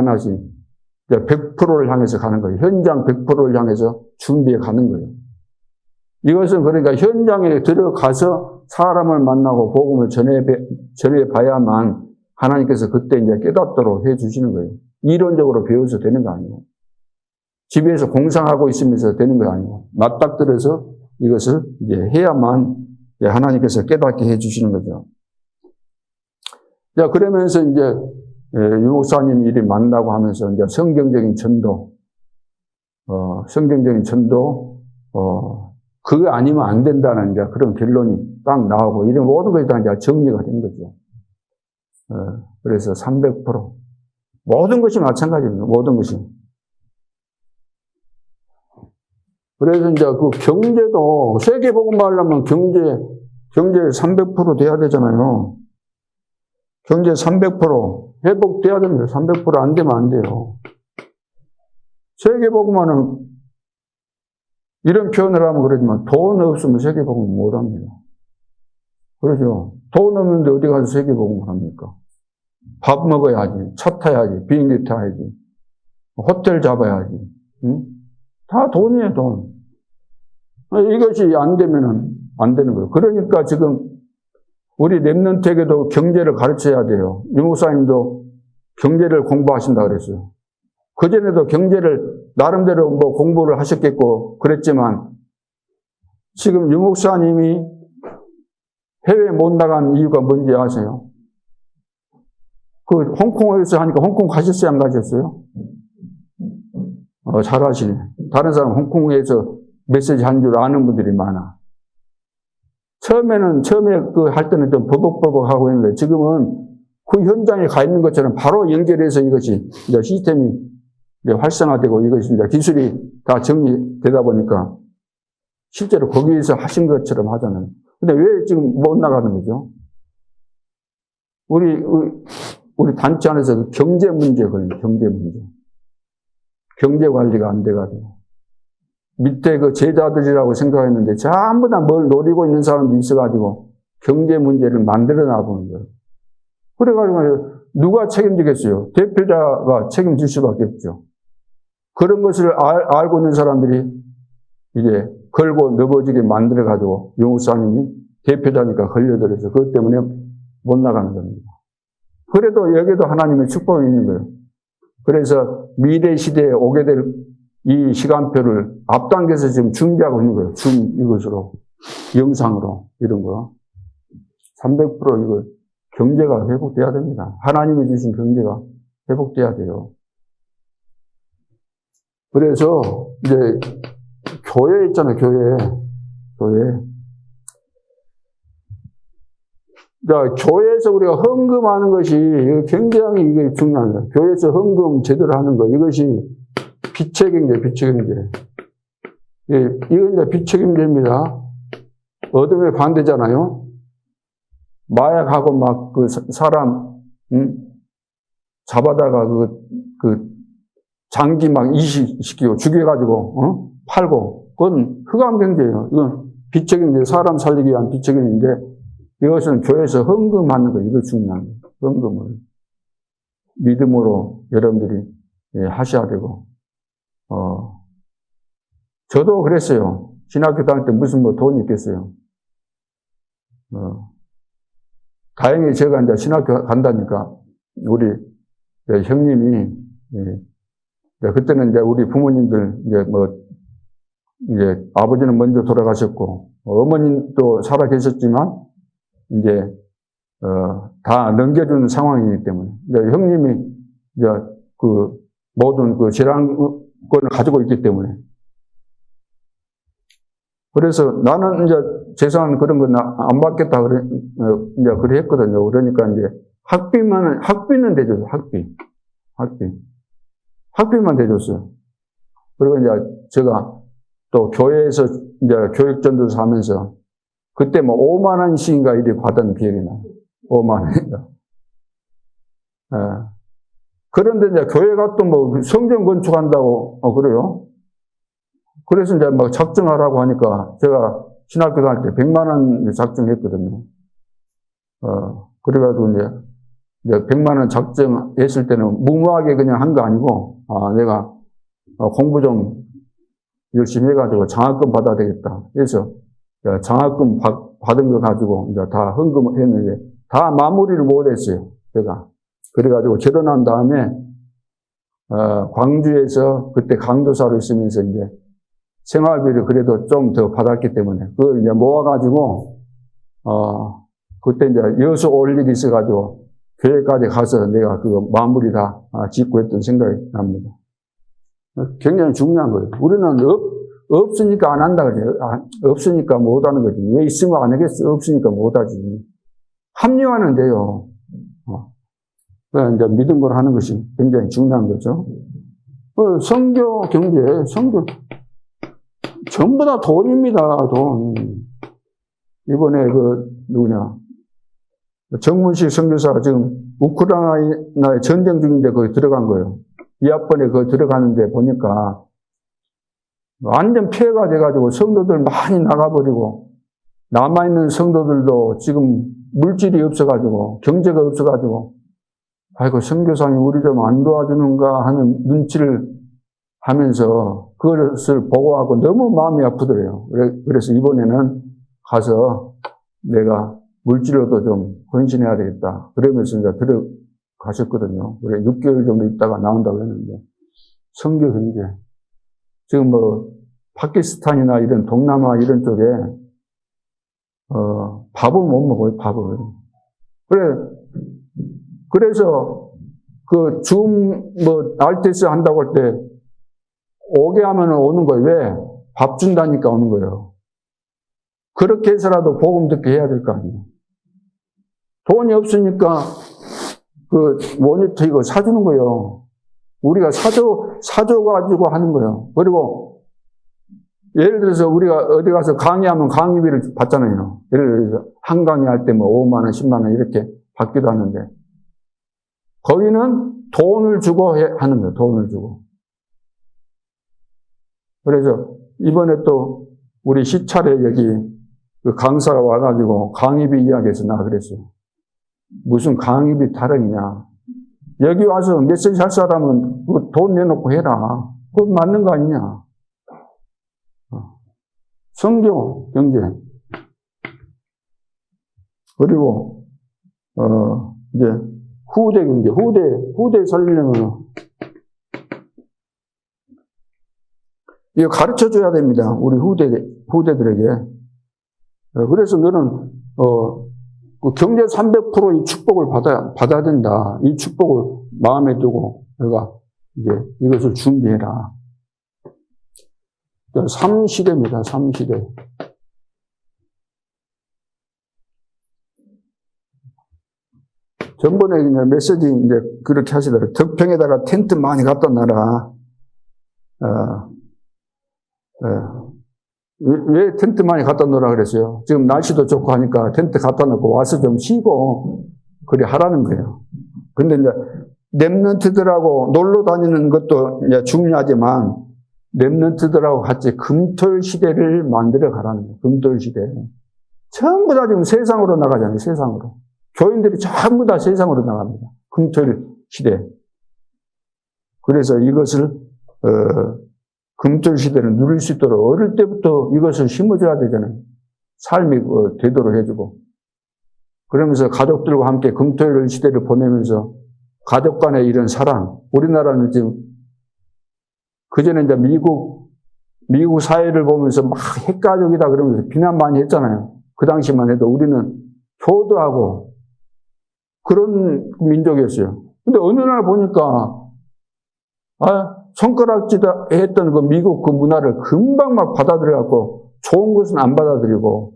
S1: 이제 100%를 향해서 가는 거예요. 현장 100%를 향해서 준비해 가는 거예요. 이것은 그러니까 현장에 들어가서 사람을 만나고 복음을 전해 봐야만 하나님께서 그때 이제 깨닫도록 해 주시는 거예요. 이론적으로 배워서 되는 거 아니고. 집에서 공상하고 있으면서 되는 거 아니고. 맞닥뜨려서 이것을 이제 해야만 하나님께서 깨닫게 해 주시는 거죠. 자, 그러면서 이제, 유 목사님 이리 만나고 하면서 이제 성경적인 전도, 그거 아니면 안 된다는 이제 그런 결론이 딱 나오고, 이런 모든 것이 다 이제 정리가 된 거죠. 그래서 300%. 모든 것이 마찬가지입니다. 모든 것이. 그래서 이제 그 경제도, 세계복음화 하려면 경제 300% 돼야 되잖아요. 경제 300% 회복돼야 됩니다. 300% 안 되면 안 돼요. 세계복음화는 이런 표현을 하면 그러지만 돈 없으면 세계복음 못 합니다. 그러죠. 돈 없는데 어디 가서 세계복음을 합니까? 밥 먹어야지, 차 타야지, 비행기 타야지, 호텔 잡아야지. 응? 다 돈이에요, 돈. 이것이 안 되면은 안 되는 거예요. 그러니까 지금 우리 랩런트에게도 경제를 가르쳐야 돼요. 유 목사님도 경제를 공부하신다 그랬어요. 그전에도 경제를 나름대로 뭐 공부를 하셨겠고 그랬지만 지금 유 목사님이 해외에 못 나간 이유가 뭔지 아세요? 그 홍콩에서 하니까 홍콩 가셨어요? 안 가셨어요? 잘하시네. 다른 사람 홍콩에서 메시지 한 줄 아는 분들이 많아. 처음에 그 할 때는 좀 버벅버벅 하고 있는데 지금은 그 현장에 가 있는 것처럼 바로 연결해서 이것이 이제 시스템이 이제 활성화되고 이것이 이제 기술이 다 정리되다 보니까 실제로 거기에서 하신 것처럼 하잖아요. 근데 왜 지금 못 나가는 거죠? 우리 단체 안에서 경제 문제가 걸려요. 경제 문제. 경제 관리가 안 돼가지고. 밑에 그 제자들이라고 생각했는데 전부 다 뭘 노리고 있는 사람도 있어가지고 경제 문제를 만들어 놔보는 거예요. 그래가지고 누가 책임지겠어요? 대표자가 책임질 수밖에 없죠. 그런 것을 알고 있는 사람들이 이제 걸고 넘어지게 만들어가지고 유 목사님이 대표자니까 걸려들어서 그것 때문에 못 나가는 겁니다. 그래도 여기도 하나님의 축복이 있는 거예요. 그래서 미래 시대에 오게 될 이 시간표를 앞당겨서 지금 준비하고 있는 거예요. 이것으로, 영상으로, 이런 거. 300% 이거 경제가 회복돼야 됩니다. 하나님이 주신 경제가 회복돼야 돼요. 그래서 이제 교회 있잖아요, 교회. 자, 교회에서 우리가 헌금하는 것이 굉장히 이게 중요한 거예요. 교회에서 헌금 제대로 하는 거, 이것이 빛의 경제, 빛의 경제. 예, 이건 이제 빛의 경제입니다. 어둠의 반대잖아요. 마약하고 막 그 사람, 잡아다가 그 장기 막 이식시키고 죽여가지고, 팔고. 그건 흑암 경제예요. 이건 빛의 경제, 사람 살리기 위한 빛의 경제인데, 이것은 교회에서 헌금하는 거, 이거 중요한 거예요. 헌금을. 믿음으로 여러분들이 하셔야 되고, 저도 그랬어요. 신학교 다닐 때 무슨 뭐 돈이 있겠어요. 다행히 제가 이제 신학교 간다니까, 우리 형님이, 그때는 이제 우리 부모님들, 이제 아버지는 먼저 돌아가셨고, 어머님도 살아 계셨지만, 이제, 다 넘겨주는 상황이기 때문에, 이제 형님이 이제 그 모든 그 재량권을 가지고 있기 때문에. 그래서 나는 이제 재산 그런 건 안 받겠다 이제 그래 했거든요. 그러니까 이제 학비는 대줬어요. 학비만 대줬어요. 그리고 이제 제가 또 교회에서 이제 교육전도사 하면서 그때 뭐 5만 원씩인가 이리 받은 기억이 나요. 5만 원인가. 그런데 이제 교회가 또 뭐 성전 건축한다고 그래요. 그래서 이제 막 작정하라고 하니까 제가 신학교 다닐 때 100만 원 작정했거든요. 그래가지고 이제 100만 원 작정했을 때는 무모하게 그냥 한 거 아니고, 내가 공부 좀 열심히 해가지고 장학금 받아야 되겠다. 그래서 장학금 받은 거 가지고 이제 다 헌금했는데 다 마무리를 못 했어요. 제가. 그래가지고 결혼한 다음에, 광주에서 그때 강도사로 있으면서 이제 생활비를 그래도 좀 더 받았기 때문에 그걸 이제 모아가지고, 그때 이제 여수 올 일이 있어가지고 교회까지 가서 내가 그거 마무리 다 짓고 했던 생각이 납니다. 굉장히 중요한 거예요. 우리는 없으니까 안 한다 그래요. 없으니까 못 하는 거지. 왜 있으면 안 하겠어? 없으니까 못 하지. 합리화는 돼요. 그래서 이제 믿은 걸 하는 것이 굉장히 중요한 거죠. 선교 경제, 선교 전부 다 돈입니다. 돈. 이번에 누구냐? 정문식 선교사가 지금 우크라이나에 전쟁 중인데 거기 들어간 거예요. 이 학번에 거기 들어가는데 보니까 완전 피해가 돼가지고 성도들 많이 나가버리고 남아있는 성도들도 지금 물질이 없어가지고 경제가 없어가지고 아이고 선교사님 우리 좀 안 도와주는가 하는 눈치를 하면서 그것을 보고하고 너무 마음이 아프더래요. 그래서 이번에는 가서 내가 물질로도 좀 헌신해야 되겠다. 그러면서 이제 들어가셨거든요. 그래 6개월 정도 있다가 나온다고 했는데 선교 경제 지금 파키스탄이나 이런 동남아 이런 쪽에 밥을 못 먹어요. 밥을. 그래서 알테스 한다고 할 때 오게 하면 오는 거예요. 왜? 밥 준다니까 오는 거예요. 그렇게 해서라도 복음 듣게 해야 될 거 아니에요. 돈이 없으니까 모니터 이거 사주는 거예요. 우리가 사줘가지고 하는 거예요. 그리고 예를 들어서 우리가 어디 가서 강의하면 강의비를 받잖아요. 예를 들어서 한 강의 할 때 5만 원, 10만 원 이렇게 받기도 하는데 거기는 돈을 주고 하는 거예요. 돈을 주고. 그래서 이번에 또 우리 시찰에 여기 강사가 와가지고 강의비 이야기해서 나 그랬어요. 무슨 강의비 타령이냐. 여기 와서 메시지 할 사람은 돈 내놓고 해라. 그건 맞는 거 아니냐. 선교, 경제. 그리고, 이제, 후대 경제. 후대 살리려면, 이거 가르쳐 줘야 됩니다. 우리 후대들에게. 그래서 너는, 경제 300% 이 축복을 받아야 된다. 이 축복을 마음에 두고, 내가 이제 이것을 준비해라. 3시대입니다. 3시대. 전번에 그냥 메시지 이제 그렇게 하시더라고요. 덕평에다가 텐트 많이 갖다 놔라. 왜 텐트 많이 갖다 놓으라 그랬어요? 지금 날씨도 좋고 하니까 텐트 갖다 놓고 와서 좀 쉬고, 그래 하라는 거예요. 근데 이제, 랩런트들하고 놀러 다니는 것도 이제 중요하지만, 랩런트들하고 같이 금토일 시대를 만들어 가라는 거예요. 금토일 시대. 전부 다 지금 세상으로 나가잖아요. 세상으로. 교인들이 전부 다 세상으로 나갑니다. 금토일 시대. 그래서 이것을 금토일 시대를 누릴 수 있도록 어릴 때부터 이것을 심어줘야 되잖아요. 삶이 되도록 해주고. 그러면서 가족들과 함께 금토일 시대를 보내면서 가족 간의 이런 사랑. 우리나라는 지금 그전에 이제 미국 사회를 보면서 막 핵가족이다 그러면서 비난 많이 했잖아요. 그 당시만 해도 우리는 효도하고 그런 민족이었어요. 근데 어느 날 보니까, 손가락질다 했던 그 미국 그 문화를 금방 막 받아들여갖고 좋은 것은 안 받아들이고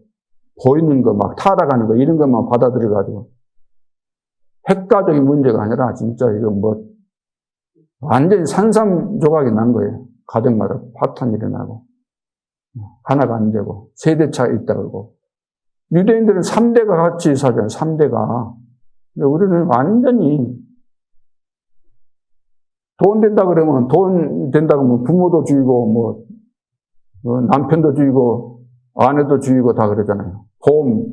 S1: 보이는 거 막 타락하는 거 이런 것만 받아들여가지고 핵가족의 문제가 아니라 진짜 이거 완전히 산산조각이 난 거예요. 가정마다 파탄이 일어나고 하나가 안 되고 세대차 있다 그러고 유대인들은 3대가 같이 살잖아요. 3대가. 근데 우리는 완전히 돈 된다 그러면 부모도 죽이고 남편도 죽이고 아내도 죽이고 다 그러잖아요. 보험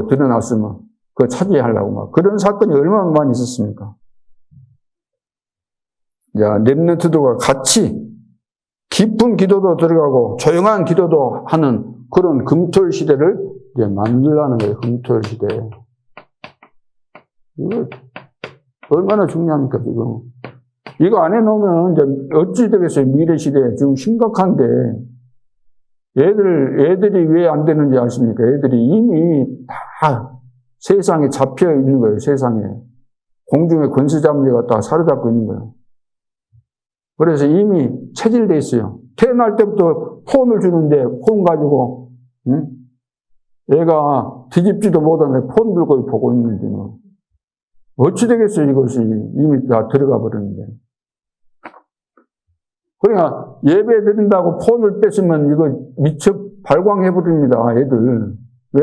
S1: 드러났으면 그거 차지하려고 막 그런 사건이 얼마나 많이 있었습니까? 자, 랩런트들과 같이 깊은 기도도 들어가고 조용한 기도도 하는 그런 금토일 시대를 이제 만들라는 거예요. 금토일 시대. 이거 얼마나 중요합니까, 지금. 이거 안 해놓으면 이제 어찌 되겠어요, 미래 시대. 지금 심각한데. 애들이 왜 안 되는지 아십니까? 애들이 이미 다 세상에 잡혀 있는 거예요, 세상에. 공중의 권세 잡는 자가 딱 사로잡고 있는 거예요. 그래서 이미 체질돼 있어요. 태어날 때부터 폰을 주는데 폰 가지고 응? 애가 뒤집지도 못하는데 폰 들고 보고 있는데 뭐. 어찌 되겠어요, 이것이. 이미 다 들어가 버렸는데. 그러니까 예배 드린다고 폰을 뺏으면 이거 미처 발광해버립니다, 애들. 왜?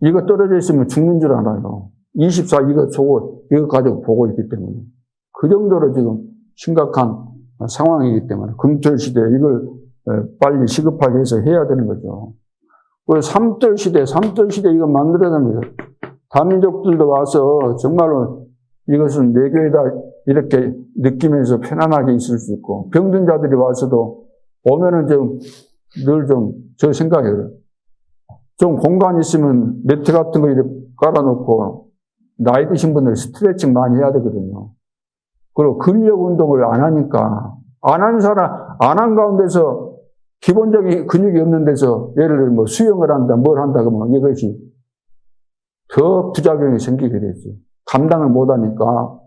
S1: 이거 떨어져 있으면 죽는 줄 알아요. 24 이거 가지고 보고 있기 때문에. 그 정도로 지금 심각한 상황이기 때문에 금철 시대에 이걸 빨리 시급하게 해서 해야 되는 거죠. 그 삼떨 시대 이거 만들어야 됩니다. 다민족들도 와서 정말로 이것은 내 교회다 이렇게 느끼면서 편안하게 있을 수 있고, 병든 자들이 와서도 오면은 늘 저 생각이에요. 좀 공간 있으면 매트 같은 거 이렇게 깔아놓고 나이 드신 분들 스트레칭 많이 해야 되거든요. 그리고 근력 운동을 안 하니까, 안 한 가운데서 기본적인 근육이 없는 데서 예를 들어 뭐 수영을 한다, 뭘 한다 그러면 이것이 더 부작용이 생기게 되지. 감당을 못 하니까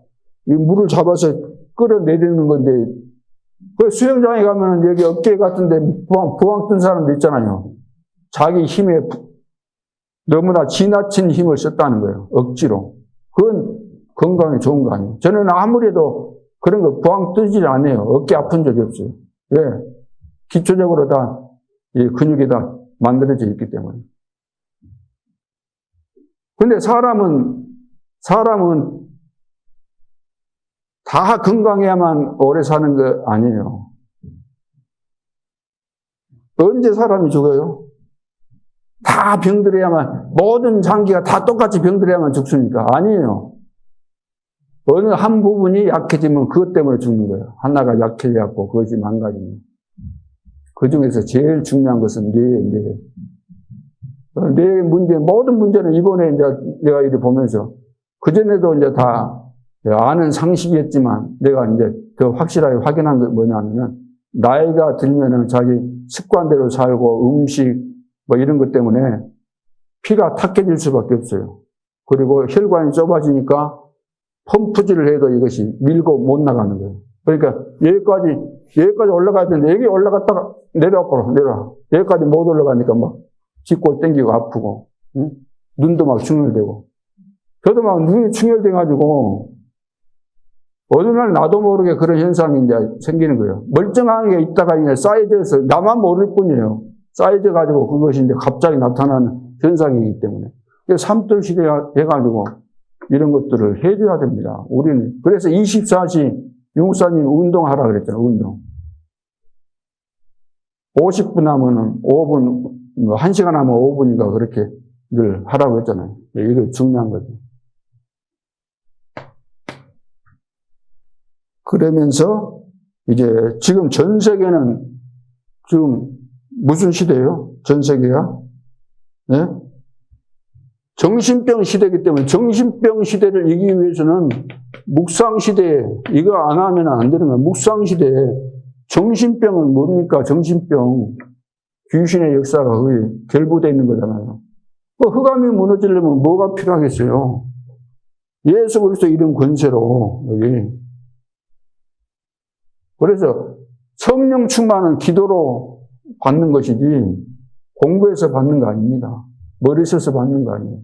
S1: 이 물을 잡아서 끌어내리는 건데, 그 수영장에 가면은 여기 어깨 같은데 부항 뜬 사람도 있잖아요. 자기 힘에 너무나 지나친 힘을 썼다는 거예요. 억지로. 그건 건강에 좋은 거 아니에요. 저는 아무래도 그런 거 부항 뜨질 않아요. 어깨 아픈 적이 없어요. 왜? 기초적으로 다 이 근육이 다 만들어져 있기 때문에. 근데 사람은 다 건강해야만 오래 사는 거 아니에요. 언제 사람이 죽어요? 다 병들어야만, 모든 장기가 다 똑같이 병들어야만 죽습니까? 아니에요. 어느 한 부분이 약해지면 그것 때문에 죽는 거예요. 하나가 약해져갖고 그것이 망가지면. 그 중에서 제일 중요한 것은 뇌 문제, 모든 문제는 이번에 이제 내가 이렇게 보면서, 그전에도 이제 다 아는 상식이었지만, 내가 이제 더 확실하게 확인한 게 뭐냐면은, 나이가 들면은 자기 습관대로 살고 음식 뭐 이런 것 때문에 피가 탁해질 수밖에 없어요. 그리고 혈관이 좁아지니까 펌프질을 해도 이것이 밀고 못 나가는 거예요. 그러니까 여기까지 올라가야 되는데 여기 올라갔다가 내려와. 여기까지 못 올라가니까 막 뒷골 땡기고 아프고, 응? 눈도 막 충혈되고. 저도 막 눈이 충혈돼가지고 어느 날 나도 모르게 그런 현상이 이제 생기는 거예요. 멀쩡하게 있다가 이제 쌓여져서 나만 모를 뿐이에요. 쌓여져가지고 그것이 이제 갑자기 나타나는 현상이기 때문에. 삼떨 시대 해가지고 이런 것들을 해줘야 됩니다. 우리는. 그래서 24시 용사님 운동하라 그랬잖아요. 운동. 50분 하면은 5분, 1시간 하면 5분인가 그렇게 늘 하라고 했잖아요. 이게 중요한 거죠. 그러면서 이제 지금 전 세계는 지금 무슨 시대예요? 전 세계가? 네? 정신병 시대이기 때문에 정신병 시대를 이기기 위해서는 묵상 시대에 이거 안 하면 안 되는 거예요. 묵상 시대에 정신병은 뭡니까? 정신병. 귀신의 역사가 거의 결부되어 있는 거잖아요. 흑암이 무너지려면 뭐가 필요하겠어요? 예수 그리스도 이름 권세로 여기. 그래서 성령 충만은 기도로 받는 것이지 공부해서 받는 거 아닙니다. 머리 써서 받는 거 아니에요.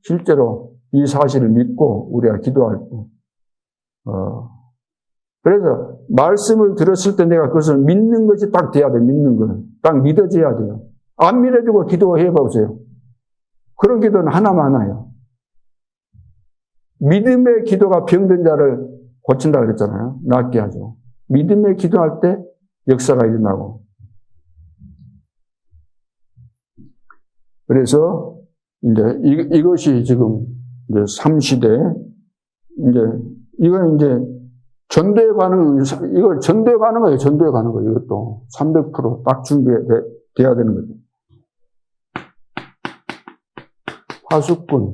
S1: 실제로 이 사실을 믿고 우리가 기도할 때. 그래서 말씀을 들었을 때 내가 그것을 믿는 것이 딱 돼야 돼요. 믿는 건. 딱 믿어져야 돼요. 안 믿어지고 기도해 보세요. 그런 기도는 하나만 하나요. 믿음의 기도가 병든 자를 고친다 그랬잖아요. 낫게 하죠. 믿음의 기도할 때 역사가 일어나고. 그래서 이제 이것이 지금 이제 3시대 이거 이제 전도에 가는 이거 전도에 가는 거예요. 전도에 가는 거예요. 이것도 300% 딱 준비돼야 되는 거죠. 파수꾼.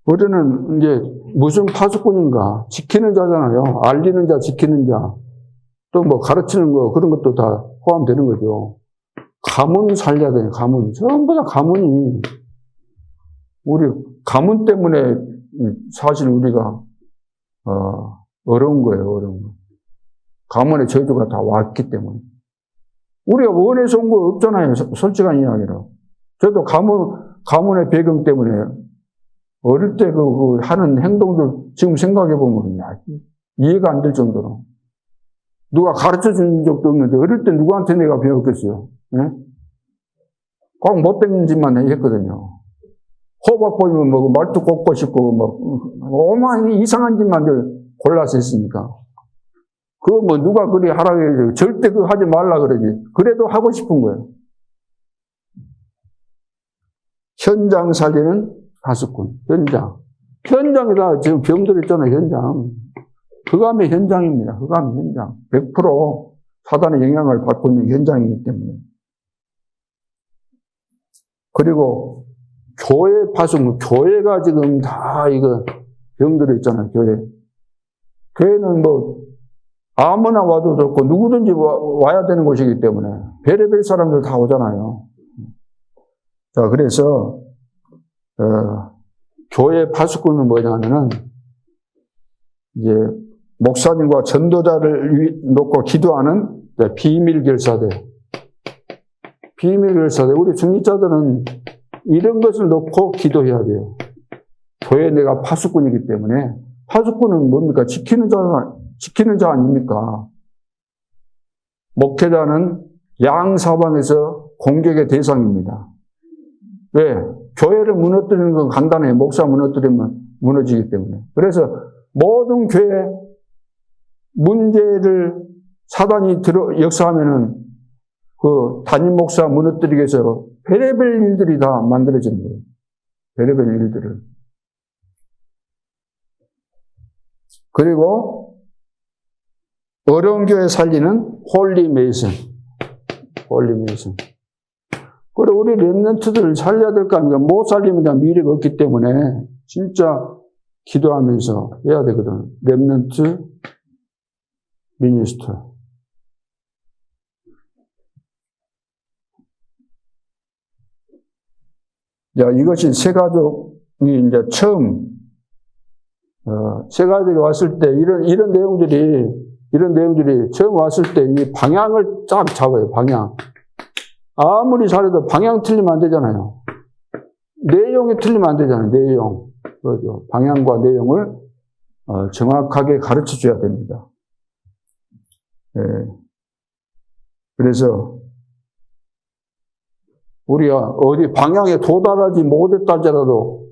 S1: 우리는 이제 무슨 파수꾼인가? 지키는 자잖아요. 알리는 자, 지키는 자. 또 뭐 가르치는 거, 그런 것도 다 포함되는 거죠. 가문 살려야 돼요, 가문. 전부 다 가문이. 우리 가문 때문에 사실 우리가, 어려운 거예요, 어려운 거. 가문의 저주가 다 왔기 때문에. 우리가 원해서 온 거 없잖아요, 솔직한 이야기로. 저도 가문의 배경 때문에 어릴 때 하는 행동들 지금 생각해보면 이해가 안 될 정도로. 누가 가르쳐 준 적도 없는데 어릴 때 누구한테 내가 배웠겠어요? 네? 꼭 못된 짓만 했거든요. 호박 보이면 뭐 말도 꽂고 싶고 오만 이상한 짓만들 골라서 했으니까. 그거 뭐 누가 그리 하라고 해야지. 절대 그거 하지 말라 그러지. 그래도 하고 싶은 거예요. 현장 살리는 파수꾼, 현장. 현장에다 지금 병들 있잖아요, 현장. 흑암의 현장입니다. 흑암의 현장. 100% 사단의 영향을 받고 있는 현장이기 때문에. 그리고 교회 파수꾼, 교회가 지금 다 이거 병들어 있잖아요, 교회. 교회는 뭐 아무나 와도 좋고 누구든지 와야 되는 곳이기 때문에 별의별 사람들 다 오잖아요. 자, 그래서 교회 파수꾼은 뭐냐면은 이제 목사님과 전도자를 놓고 기도하는 비밀 결사대. 비밀 결사대. 우리 중직자들은 이런 것을 놓고 기도해야 돼요. 교회 내가 파수꾼이기 때문에. 파수꾼은 뭡니까? 지키는 자 아닙니까? 목회자는 양사방에서 공격의 대상입니다. 왜? 교회를 무너뜨리는 건 간단해요. 목사 무너뜨리면 무너지기 때문에. 그래서 모든 교회 문제를 사단이 역사하면은 그 담임 목사 무너뜨리기 위해서 별의별 일들이 다 만들어지는 거예요. 별의별 일들을. 그리고 어려운 교회 살리는 홀리 메이슨. 홀리 메이슨. 그리고 우리 렘넌트들을 살려야 될 거 아닙니까? 못 살리면 그냥 미래가 없기 때문에 진짜 기도하면서 해야 되거든. 렘넌트 미니스터. 자, 이것이 새가족이 이제 처음, 새가족이 왔을 때 이런 내용들이 처음 왔을 때 이 방향을 쫙 잡아요, 방향. 아무리 잘해도 방향 틀리면 안 되잖아요. 내용이 틀리면 안 되잖아요, 내용. 그렇죠. 방향과 내용을 정확하게 가르쳐 줘야 됩니다. 예. 그래서 우리가 어디 방향에 도달하지 못했다 할지라도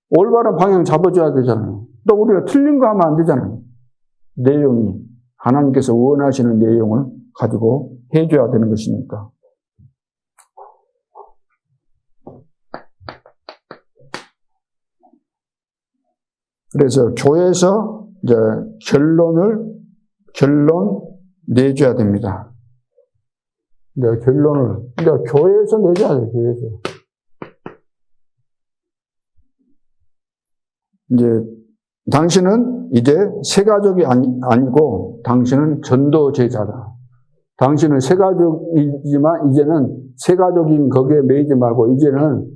S1: 올바른 방향 잡아줘야 되잖아요. 또 우리가 틀린 거 하면 안 되잖아요. 내용이 하나님께서 원하시는 내용을 가지고 해줘야 되는 것이니까. 그래서 교회에서 이제 결론 내줘야 됩니다. 결론을 교회에서 내줘야 돼요. 교회에서. 이제 당신은 이제 새가족이 아니고 당신은 전도 제자다. 당신은 새가족이지만 이제는 새가족인 거기에 매이지 말고 이제는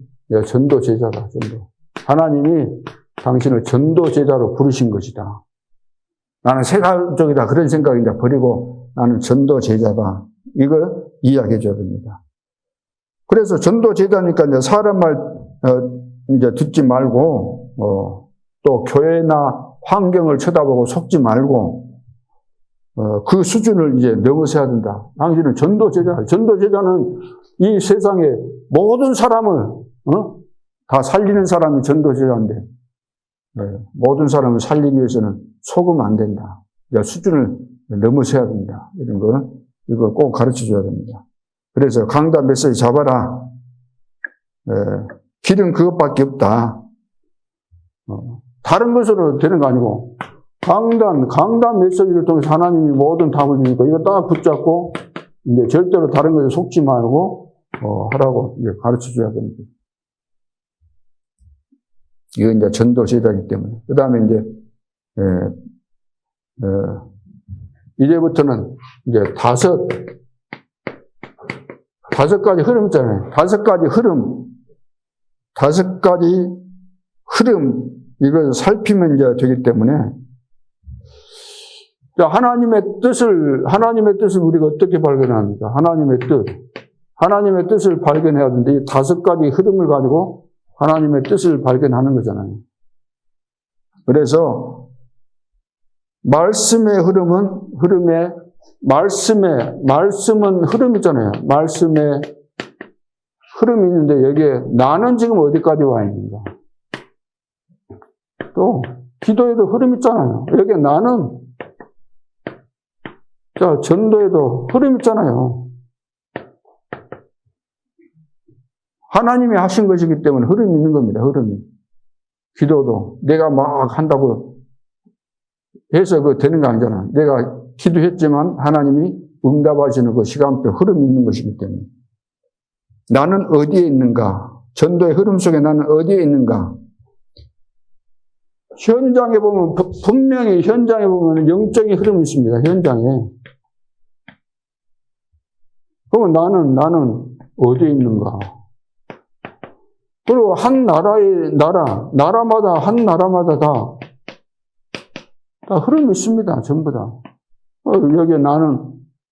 S1: 전도 제자다. 전도. 하나님이 당신을 전도 제자로 부르신 것이다. 나는 새가족이다. 그런 생각을 이제 버리고 나는 전도 제자다. 이걸 이야기해 줘야 됩니다. 그래서 전도 제자니까 이제 사람 말 이제 듣지 말고 또 교회나 환경을 쳐다보고 속지 말고 그 수준을 이제 넘어서야 된다. 당신은 전도 제자. 전도 제자는 이 세상에 모든 사람을 다 살리는 사람이 전도 제자인데 모든 사람을 살리기 위해서는 속으면 안 된다. 수준을 넘어서야 된다. 이런 거는 이거 꼭 가르쳐 줘야 됩니다. 그래서 강단 메시지 잡아라. 길은 그것밖에 없다. 다른 것으로 되는 거 아니고 강단 메시지를 통해서 하나님이 모든 답을 주니까 이거 딱 붙잡고 이제 절대로 다른 것에 속지 말고 하라고 이제 가르쳐 줘야 됩니다. 이거 이제 전도 제자이기 때문에. 그 다음에 이제부터는 이제 다섯 가지 흐름 있잖아요. 다섯 가지 흐름, 이걸 살피면 이제 되기 때문에, 하나님의 뜻을 우리가 어떻게 발견합니까? 하나님의 뜻을 발견해야 되는데, 이 다섯 가지 흐름을 가지고 하나님의 뜻을 발견하는 거잖아요. 그래서, 말씀의 말씀은 흐름이잖아요. 말씀의 흐름이 있는데, 여기에 나는 지금 어디까지 와 있는가? 또, 기도에도 흐름 있잖아요. 여기에 나는, 자, 전도에도 흐름 있잖아요. 하나님이 하신 것이기 때문에 흐름이 있는 겁니다. 흐름이. 기도도 내가 막 한다고 해서 그거 되는 거 아니잖아. 내가 기도했지만 하나님이 응답하시는 그 시간표 흐름이 있는 것이기 때문에. 나는 어디에 있는가? 전도의 흐름 속에 나는 어디에 있는가? 현장에 보면, 분명히 현장에 보면 영적인 흐름이 있습니다. 현장에. 그러면 나는 어디에 있는가? 그리고 한 나라마다 다 흐름이 있습니다. 전부 다. 여기에 나는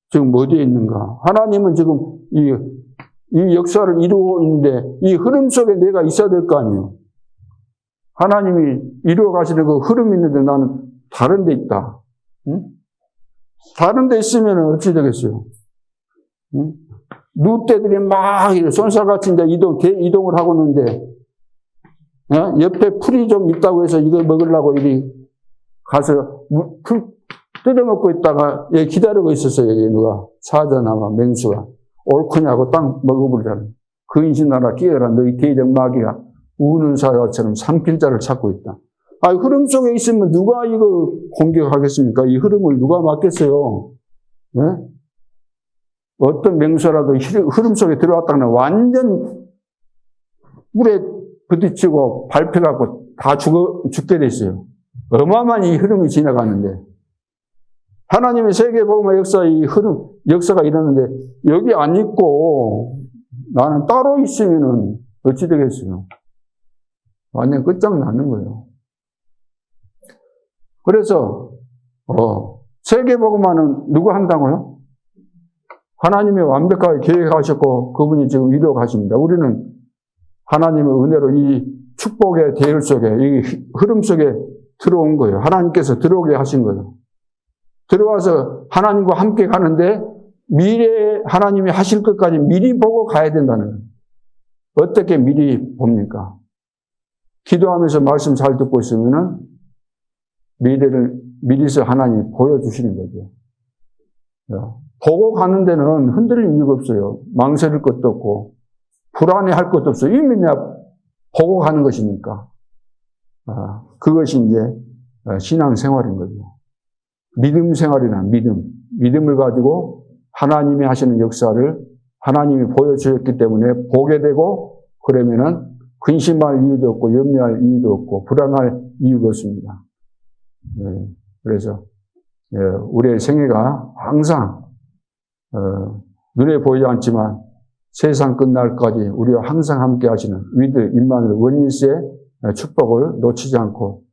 S1: 지금 어디에 있는가? 하나님은 지금 이 역사를 이루고 있는데 이 흐름 속에 내가 있어야 될 거 아니에요. 하나님이 이루어 가시는 그 흐름이 있는데 나는 다른 데 있다. 응? 다른 데 있으면 어찌 되겠어요? 응? 누떼들이 막 손살같이 이제 이동을 하고 있는데, 옆에 풀이 좀 있다고 해서 이거 먹으려고 이리 가서 풀 뜯어먹고 있다가 여기 기다리고 있었어요. 여기 누가 사자나 맹수가 옳거냐고 딱 먹어버리잖아요. 그 인신나라 끼어라 너희 대적마귀가 우는 사자처럼 상필자를 찾고 있다. 흐름 속에 있으면 누가 이거 공격하겠습니까? 이 흐름을 누가 막겠어요? 네? 어떤 맹수라도 흐름 속에 들어왔다면 완전 물에 부딪히고 밟혀갖고 다 죽게 돼 있어요. 어마어마한 이 흐름이 지나가는데 하나님의 세계복음의 역사가 일어나는데 여기 안 있고 나는 따로 있으면은 어찌 되겠어요? 완전 끝장나는 거예요. 그래서 세계복음화는 누가 한다고요? 하나님이 완벽하게 계획하셨고 그분이 지금 이루어 가십니다. 우리는 하나님의 은혜로 이 축복의 대열 속에 이 흐름 속에 들어온 거예요. 하나님께서 들어오게 하신 거예요. 들어와서 하나님과 함께 가는데 미래에 하나님이 하실 것까지 미리 보고 가야 된다는 거예요. 어떻게 미리 봅니까? 기도하면서 말씀 잘 듣고 있으면은 미래를 미리서 하나님이 보여주시는 거죠. 보고 가는 데는 흔들릴 이유가 없어요. 망설일 것도 없고 불안해할 것도 없어요. 이미 내가 보고 가는 것이니까. 그것이 이제 신앙생활인 거죠. 믿음 생활이란 믿음을 가지고 하나님이 하시는 역사를 하나님이 보여주셨기 때문에 보게 되고 그러면은 근심할 이유도 없고 염려할 이유도 없고 불안할 이유가 없습니다. 그래서 우리의 생애가 항상 눈에 보이지 않지만 세상 끝날까지 우리와 항상 함께 하시는 위드 임마누엘 원리스의 축복을 놓치지 않고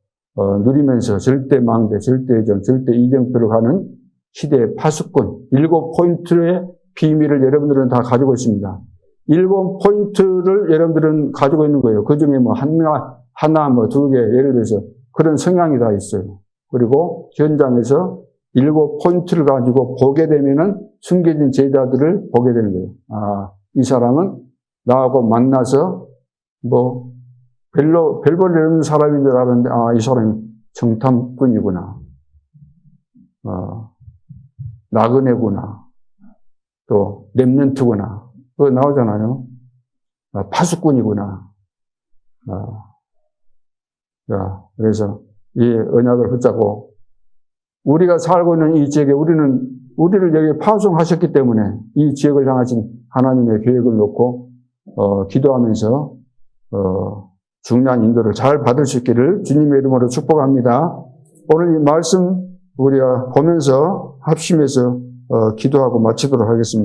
S1: 누리면서 절대 망대, 절대 예정, 절대 이정표로 가는 시대의 파수꾼 7포인트의 비밀을 여러분들은 다 가지고 있습니다. 7포인트를 여러분들은 가지고 있는 거예요. 그 중에 뭐 하나, 두 개, 예를 들어서 그런 성향이 다 있어요. 그리고 현장에서 7포인트를 가지고 보게 되면은 숨겨진 제자들을 보게 되는 거예요. 이 사람은 나하고 만나서 별 볼 일 없는 사람인 줄 알았는데, 이 사람이 정탐꾼이구나. 나그네구나. 또, 렘넌트구나. 그거 나오잖아요. 파수꾼이구나. 그래서 이 언약을 붙잡고, 우리가 살고 있는 이 지역에 우리를 여기 파송하셨기 때문에 이 지역을 향하신 하나님의 계획을 놓고, 기도하면서, 중요한 인도를 잘 받을 수 있기를 주님의 이름으로 축복합니다. 오늘 이 말씀 우리가 보면서 합심해서 기도하고 마치도록 하겠습니다.